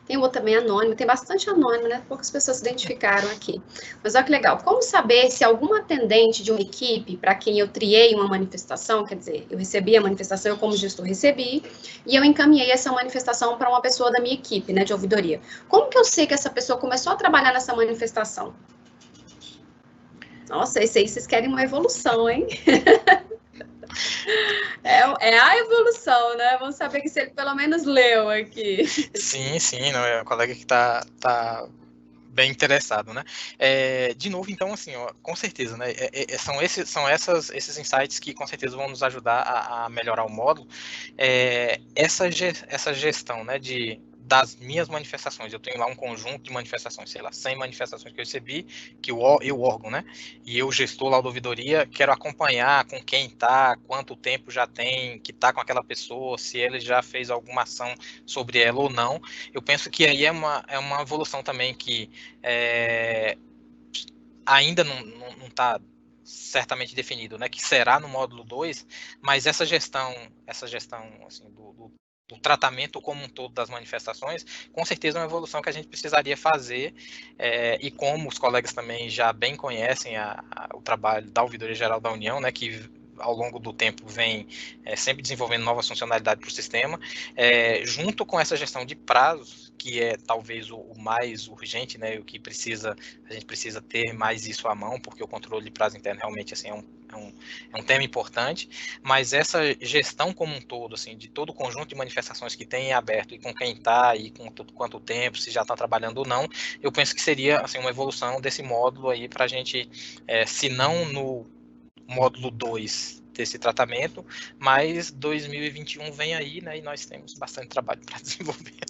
Tem outro também anônimo, tem bastante anônimo, né? Poucas pessoas se identificaram aqui. Mas olha que legal. Como saber se algum atendente de uma equipe para quem eu triei uma manifestação, quer dizer, eu recebi a manifestação, eu como gestor recebi, e eu encaminhei essa manifestação para uma pessoa da minha equipe, né, de ouvidoria. Como que eu sei que essa pessoa começou a trabalhar nessa manifestação? Nossa, esse aí vocês querem uma evolução, hein? É a evolução, né? Vamos saber que você pelo menos leu aqui. Sim, não, é um colega que está bem interessado, né? De novo, então, assim, ó, com certeza, né? São esses insights que com certeza vão nos ajudar a melhorar o módulo. Essa gestão, né, das minhas manifestações, eu tenho lá um conjunto de manifestações, sei lá, 100 manifestações que eu recebi, que eu órgão, né, e eu, gestor lá da ouvidoria, quero acompanhar com quem tá, quanto tempo já tem, que tá com aquela pessoa, se ele já fez alguma ação sobre ela ou não. Eu penso que aí é uma evolução também que ainda não está certamente definido, né, que será no módulo 2, mas essa gestão assim, do tratamento como um todo das manifestações, com certeza é uma evolução que a gente precisaria fazer, e como os colegas também já bem conhecem o trabalho da Ouvidoria Geral da União, né, que ao longo do tempo vem sempre desenvolvendo novas funcionalidades para o sistema, junto com essa gestão de prazos, que é talvez o mais urgente, né, o que a gente precisa ter mais isso à mão, porque o controle de prazo interno realmente assim, é um tema importante, mas essa gestão como um todo, assim, de todo o conjunto de manifestações que tem em aberto e com quem está e com quanto tempo, se já está trabalhando ou não, eu penso que seria assim, uma evolução desse módulo aí para a gente, se não no módulo 2 desse tratamento, mas 2021 vem aí, né, e nós temos bastante trabalho para desenvolver.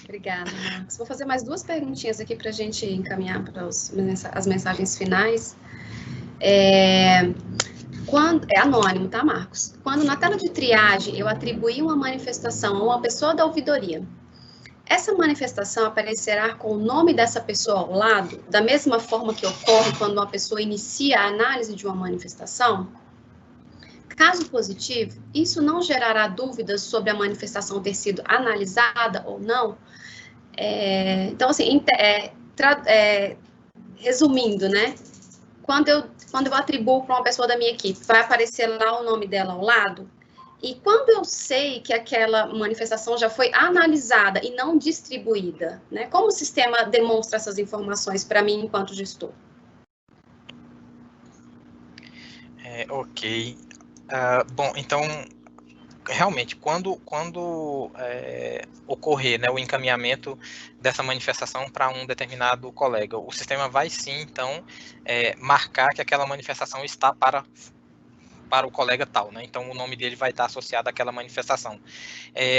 Obrigada, Marcos. Vou fazer mais 2 perguntinhas aqui para a gente encaminhar para as mensagens finais. Quando, é anônimo, tá, Marcos? Quando na tela de triagem eu atribuir uma manifestação a uma pessoa da ouvidoria, essa manifestação aparecerá com o nome dessa pessoa ao lado, da mesma forma que ocorre quando uma pessoa inicia a análise de uma manifestação? Caso positivo, isso não gerará dúvidas sobre a manifestação ter sido analisada ou não? Então, assim, resumindo, né? Quando eu atribuo para uma pessoa da minha equipe, vai aparecer lá o nome dela ao lado? E quando eu sei que aquela manifestação já foi analisada e não distribuída, né? Como o sistema demonstra essas informações para mim enquanto gestor? Ok. Bom, então, realmente, quando ocorrer, né, o encaminhamento dessa manifestação para um determinado colega, o sistema vai sim, então, marcar que aquela manifestação está para o colega tal, né? Então o nome dele vai estar associado àquela manifestação.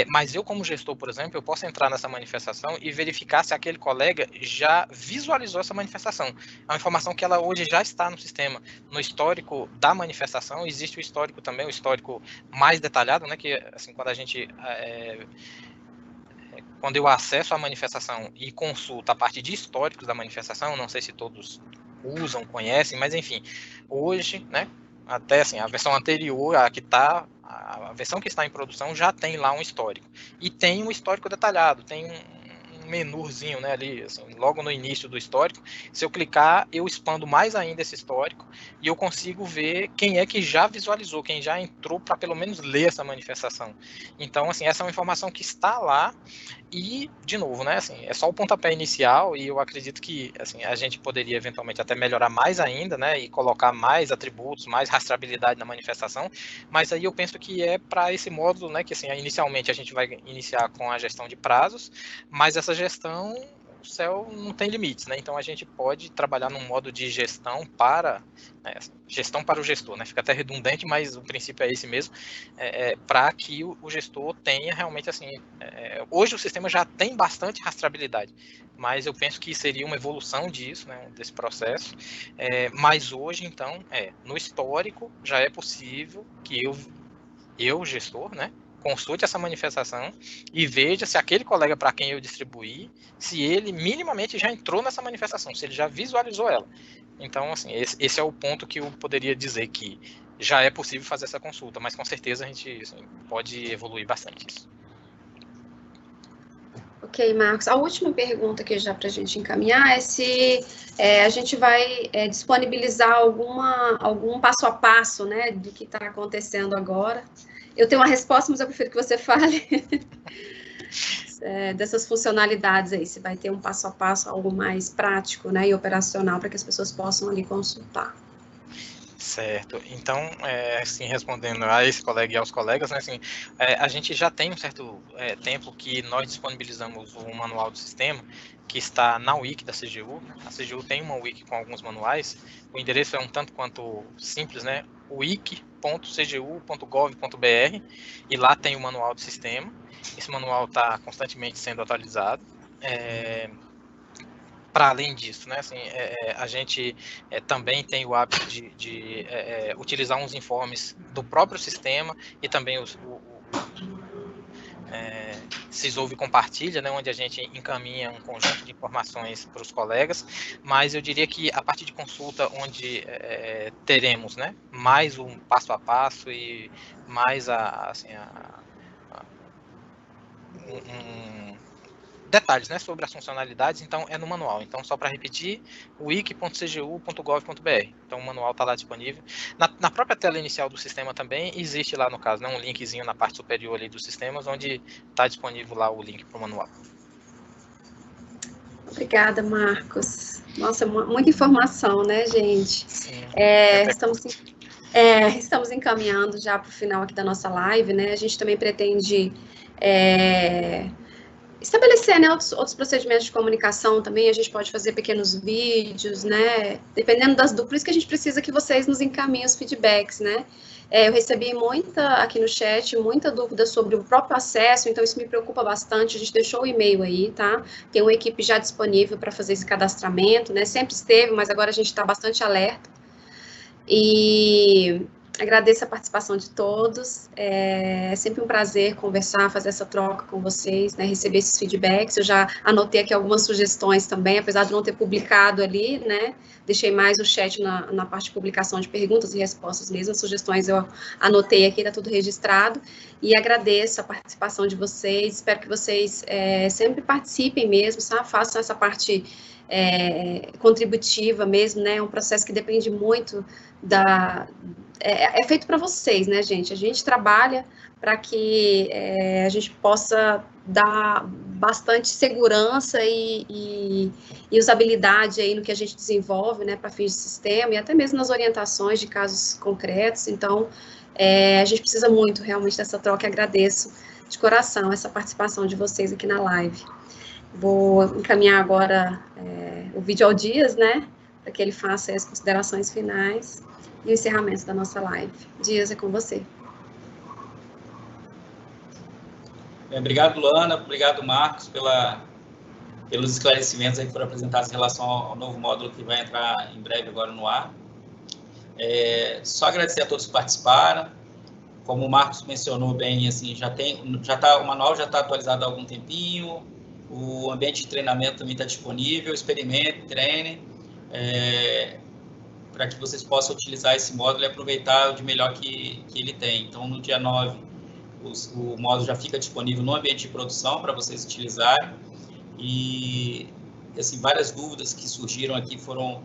Mas eu, como gestor, por exemplo, eu posso entrar nessa manifestação e verificar se aquele colega já visualizou essa manifestação. É uma informação que ela hoje já está no sistema. No histórico da manifestação, existe o histórico também, o histórico mais detalhado, né? Que assim, quando eu acesso a manifestação e consulto a parte de históricos da manifestação, não sei se todos usam, conhecem, mas enfim, hoje, né? Até assim, a versão anterior, a versão que está em produção já tem lá um histórico. E tem um histórico detalhado, tem um menuzinho, né, ali, assim, logo no início do histórico. Se eu clicar, eu expando mais ainda esse histórico e eu consigo ver quem é que já visualizou, quem já entrou para pelo menos ler essa manifestação. Então, assim, essa é uma informação que está lá. E, de novo, né, assim, é só o pontapé inicial e eu acredito que assim, a gente poderia eventualmente até melhorar mais ainda, né, e colocar mais atributos, mais rastreabilidade na manifestação, mas aí eu penso que é para esse módulo, né, que assim, inicialmente a gente vai iniciar com a gestão de prazos, mas essa gestão, o céu não tem limites, né, então a gente pode trabalhar num modo de gestão para, né, gestão para o gestor, né, fica até redundante, mas o princípio é esse mesmo, para que o gestor tenha realmente assim, hoje o sistema já tem bastante rastreabilidade, mas eu penso que seria uma evolução disso, né, desse processo, mas hoje então, no histórico já é possível que eu gestor, né, consulte essa manifestação e veja se aquele colega para quem eu distribuí, se ele minimamente já entrou nessa manifestação, se ele já visualizou ela. Então, assim, esse é o ponto que eu poderia dizer que já é possível fazer essa consulta, mas com certeza a gente assim, pode evoluir bastante isso. Ok, Marcos. A última pergunta aqui já para a gente encaminhar é se a gente vai disponibilizar algum passo a passo, né, do que está acontecendo agora. Eu tenho uma resposta, mas eu prefiro que você fale dessas funcionalidades aí, se vai ter um passo a passo, algo mais prático, né, e operacional para que as pessoas possam ali consultar. Certo. Então, assim, respondendo a esse colega e aos colegas, né, assim, a gente já tem um certo tempo que nós disponibilizamos o manual do sistema, que está na wiki da CGU. A CGU tem uma wiki com alguns manuais. O endereço é um tanto quanto simples, né? wiki.cgu.gov.br, e lá tem o manual do sistema. Esse manual está constantemente sendo atualizado. Para além disso, né, assim, a gente também tem o hábito de utilizar uns informes do próprio sistema e também Sysouv compartilha, né, onde a gente encaminha um conjunto de informações para os colegas, mas eu diria que a parte de consulta onde teremos, né, mais um passo a passo e mais detalhes, né, sobre as funcionalidades, então é no manual. Então, só para repetir, wiki.cgu.gov.br. Então, o manual está lá disponível. Na própria tela inicial do sistema também existe lá, no caso, né, um linkzinho na parte superior ali dos sistemas, onde está disponível lá o link para o manual. Obrigada, Marcos. Nossa, muita informação, né, gente? Sim, estamos encaminhando já para o final aqui da nossa live, né? A gente também pretende estabelecer, né, outros procedimentos de comunicação também. A gente pode fazer pequenos vídeos, né? Dependendo das dúvidas, por isso que a gente precisa que vocês nos encaminhem os feedbacks, né? Eu recebi aqui no chat, muita dúvida sobre o próprio acesso, então isso me preocupa bastante. A gente deixou o e-mail aí, tá? Tem uma equipe já disponível para fazer esse cadastramento, né? Sempre esteve, mas agora a gente está bastante alerta. E agradeço a participação de todos. É sempre um prazer conversar, fazer essa troca com vocês, né? Receber esses feedbacks. Eu já anotei aqui algumas sugestões também, apesar de não ter publicado ali, né? Deixei mais o chat na parte de publicação de perguntas e respostas mesmo. As sugestões eu anotei aqui, está tudo registrado. E agradeço a participação de vocês. Espero que vocês sempre participem mesmo, sabe? Façam essa parte contributiva mesmo, né? É um processo que depende muito é feito para vocês, né, gente? A gente trabalha para que a gente possa dar bastante segurança e usabilidade aí no que a gente desenvolve, né, para fins de sistema e até mesmo nas orientações de casos concretos. Então, a gente precisa muito realmente dessa troca. Agradeço de coração essa participação de vocês aqui na live. Vou encaminhar agora o vídeo ao Dias, né, para que ele faça as considerações finais e o encerramento da nossa live. Dias, é com você. Obrigado, Luana. Obrigado, Marcos, pelos esclarecimentos aí que foram apresentados em relação ao novo módulo que vai entrar em breve agora no ar. Só agradecer a todos que participaram. Como o Marcos mencionou bem, assim, o manual já está atualizado há algum tempinho, o ambiente de treinamento também está disponível, experimente, treine, para que vocês possam utilizar esse módulo e aproveitar o de melhor que ele tem. Então, no dia 9, o módulo já fica disponível no ambiente de produção para vocês utilizarem. E, assim, várias dúvidas que surgiram aqui foram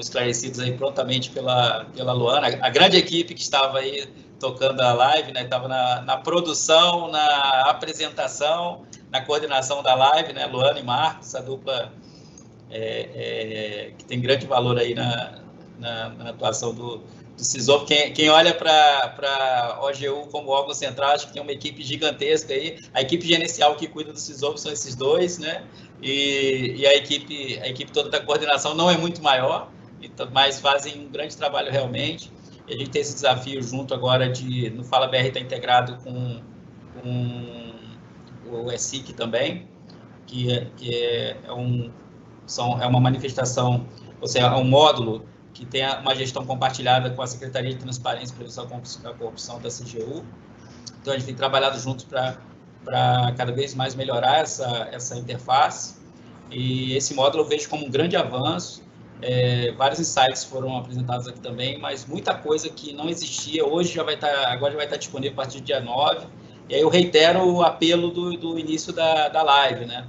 esclarecidas aí prontamente pela Luana. A grande equipe que estava aí tocando a live, né? Estava na produção, na apresentação, na coordenação da live, né? Luana e Marcos, a dupla que tem grande valor aí na atuação do CISOV. Quem olha para a OGU como órgão central, acho que tem uma equipe gigantesca aí. A equipe gerencial que cuida do CISOV são esses dois, né? E a equipe toda da coordenação não é muito maior, mas fazem um grande trabalho realmente. E a gente tem esse desafio junto agora no Fala BR está integrado com o ESIC também, que é uma manifestação, ou seja, é um módulo que tem uma gestão compartilhada com a Secretaria de Transparência e Prevenção da Corrupção da CGU. Então, a gente tem trabalhado juntos para cada vez mais melhorar essa interface. E esse módulo eu vejo como um grande avanço. Vários insights foram apresentados aqui também, mas muita coisa que não existia, agora já vai estar disponível a partir do dia 9. E aí eu reitero o apelo do início da live, né?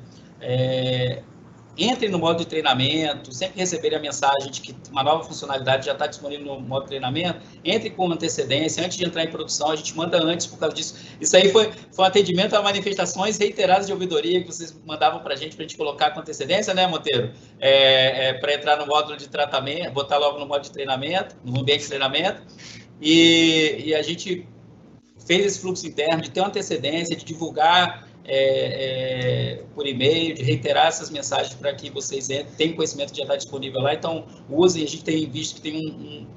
Entrem no modo de treinamento, sempre receberem a mensagem de que uma nova funcionalidade já está disponível no modo de treinamento, entre com antecedência, antes de entrar em produção, a gente manda antes por causa disso. Isso aí foi um atendimento a manifestações reiteradas de ouvidoria que vocês mandavam para a gente colocar com antecedência, né, Monteiro? Para entrar no módulo de tratamento, botar logo no modo de treinamento, no ambiente de treinamento, e a gente fez esse fluxo interno de ter uma antecedência, de divulgar por e-mail, de reiterar essas mensagens para que vocês tenham conhecimento que já está disponível lá. Então, usem. A gente tem visto que tem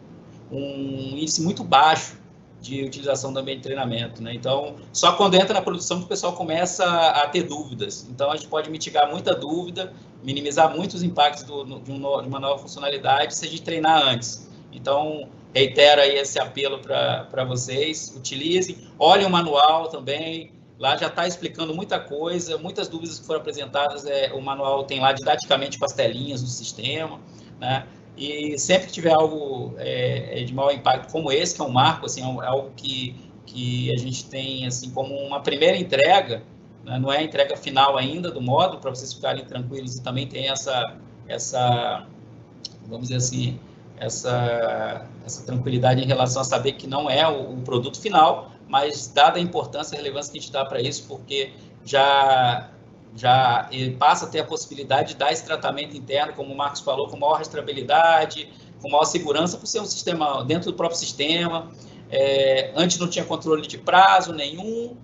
um índice muito baixo de utilização do ambiente de treinamento, né? Então, só quando entra na produção que o pessoal começa a ter dúvidas. Então, a gente pode mitigar muita dúvida, minimizar muitos impactos de uma nova funcionalidade se a gente treinar antes. Então, reitero aí esse apelo para vocês, utilizem, olhem o manual também. Lá já está explicando muita coisa, muitas dúvidas que foram apresentadas, o manual tem lá didaticamente com as telinhas do sistema, né? E sempre que tiver algo de maior impacto como esse, que é um marco, assim, é algo que a gente tem assim, como uma primeira entrega, né? Não é a entrega final ainda do módulo, para vocês ficarem tranquilos, e também tem essa vamos dizer assim, essa tranquilidade em relação a saber que não é o produto final, mas dada a importância e a relevância que a gente dá para isso, porque já ele passa a ter a possibilidade de dar esse tratamento interno, como o Marcos falou, com maior rastreabilidade, com maior segurança, por ser um sistema dentro do próprio sistema. Antes não tinha controle de prazo nenhum,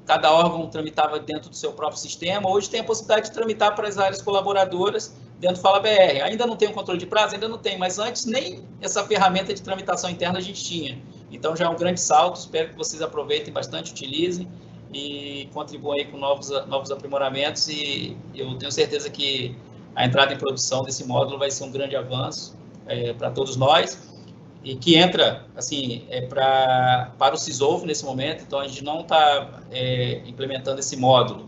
cada órgão tramitava dentro do seu próprio sistema. Hoje tem a possibilidade de tramitar para as áreas colaboradoras dentro do Fala BR. Ainda não tem um controle de prazo? Ainda não tem, mas antes nem essa ferramenta de tramitação interna a gente tinha. Então já é um grande salto, espero que vocês aproveitem bastante, utilizem e contribuam aí com novos aprimoramentos, e eu tenho certeza que a entrada em produção desse módulo vai ser um grande avanço para todos nós, e que entra, assim, para o Cisolv nesse momento. Então a gente não está implementando esse módulo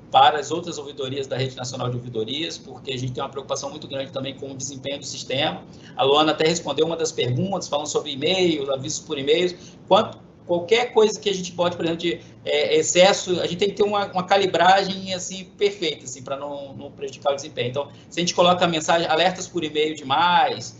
para as outras ouvidorias da Rede Nacional de Ouvidorias, porque a gente tem uma preocupação muito grande também com o desempenho do sistema. A Luana até respondeu uma das perguntas, falando sobre e-mails, avisos por e-mails. Qualquer coisa que a gente pode, por exemplo, de excesso, a gente tem que ter uma calibragem assim, perfeita, assim, para não prejudicar o desempenho. Então, se a gente coloca a mensagem, alertas por e-mail demais,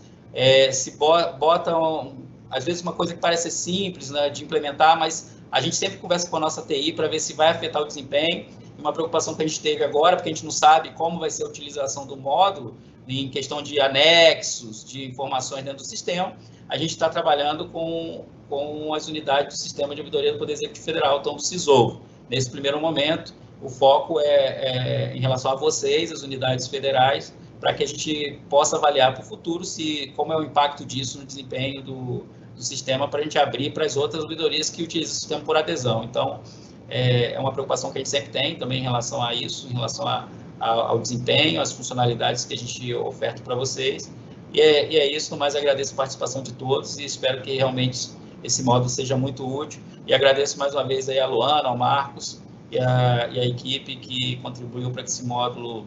se botam, às vezes, uma coisa que parece simples, né, de implementar, mas a gente sempre conversa com a nossa TI para ver se vai afetar o desempenho. Uma preocupação que a gente teve agora, porque a gente não sabe como vai ser a utilização do módulo, em questão de anexos, de informações dentro do sistema, a gente está trabalhando com as unidades do Sistema de Ouvidoria do Poder Executivo Federal, então do Cisolv. Nesse primeiro momento, o foco é em relação a vocês, as unidades federais, para que a gente possa avaliar para o futuro como é o impacto disso no desempenho do sistema, para a gente abrir para as outras ouvidorias que utilizam o sistema por adesão. Então, é uma preocupação que a gente sempre tem também em relação a isso, em relação ao desempenho, às funcionalidades que a gente oferta para vocês. E é isso, no mais agradeço a participação de todos e espero que realmente esse módulo seja muito útil. E agradeço mais uma vez aí a Luana, ao Marcos e a equipe que contribuiu para que esse módulo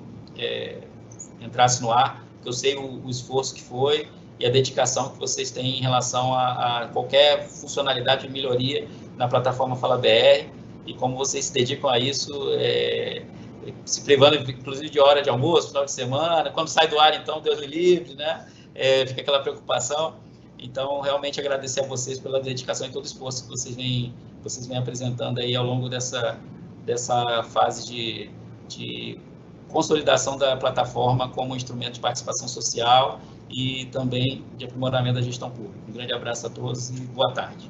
entrasse no ar, que eu sei o esforço que foi e a dedicação que vocês têm em relação a qualquer funcionalidade de melhoria na plataforma Fala BR. E como vocês se dedicam a isso, se privando, inclusive, de hora de almoço, final de semana, quando sai do ar, então, Deus me livre, né? Fica aquela preocupação. Então, realmente agradecer a vocês pela dedicação e todo o esforço que vocês vêm apresentando aí ao longo dessa fase de consolidação da plataforma como instrumento de participação social e também de aprimoramento da gestão pública. Um grande abraço a todos e boa tarde.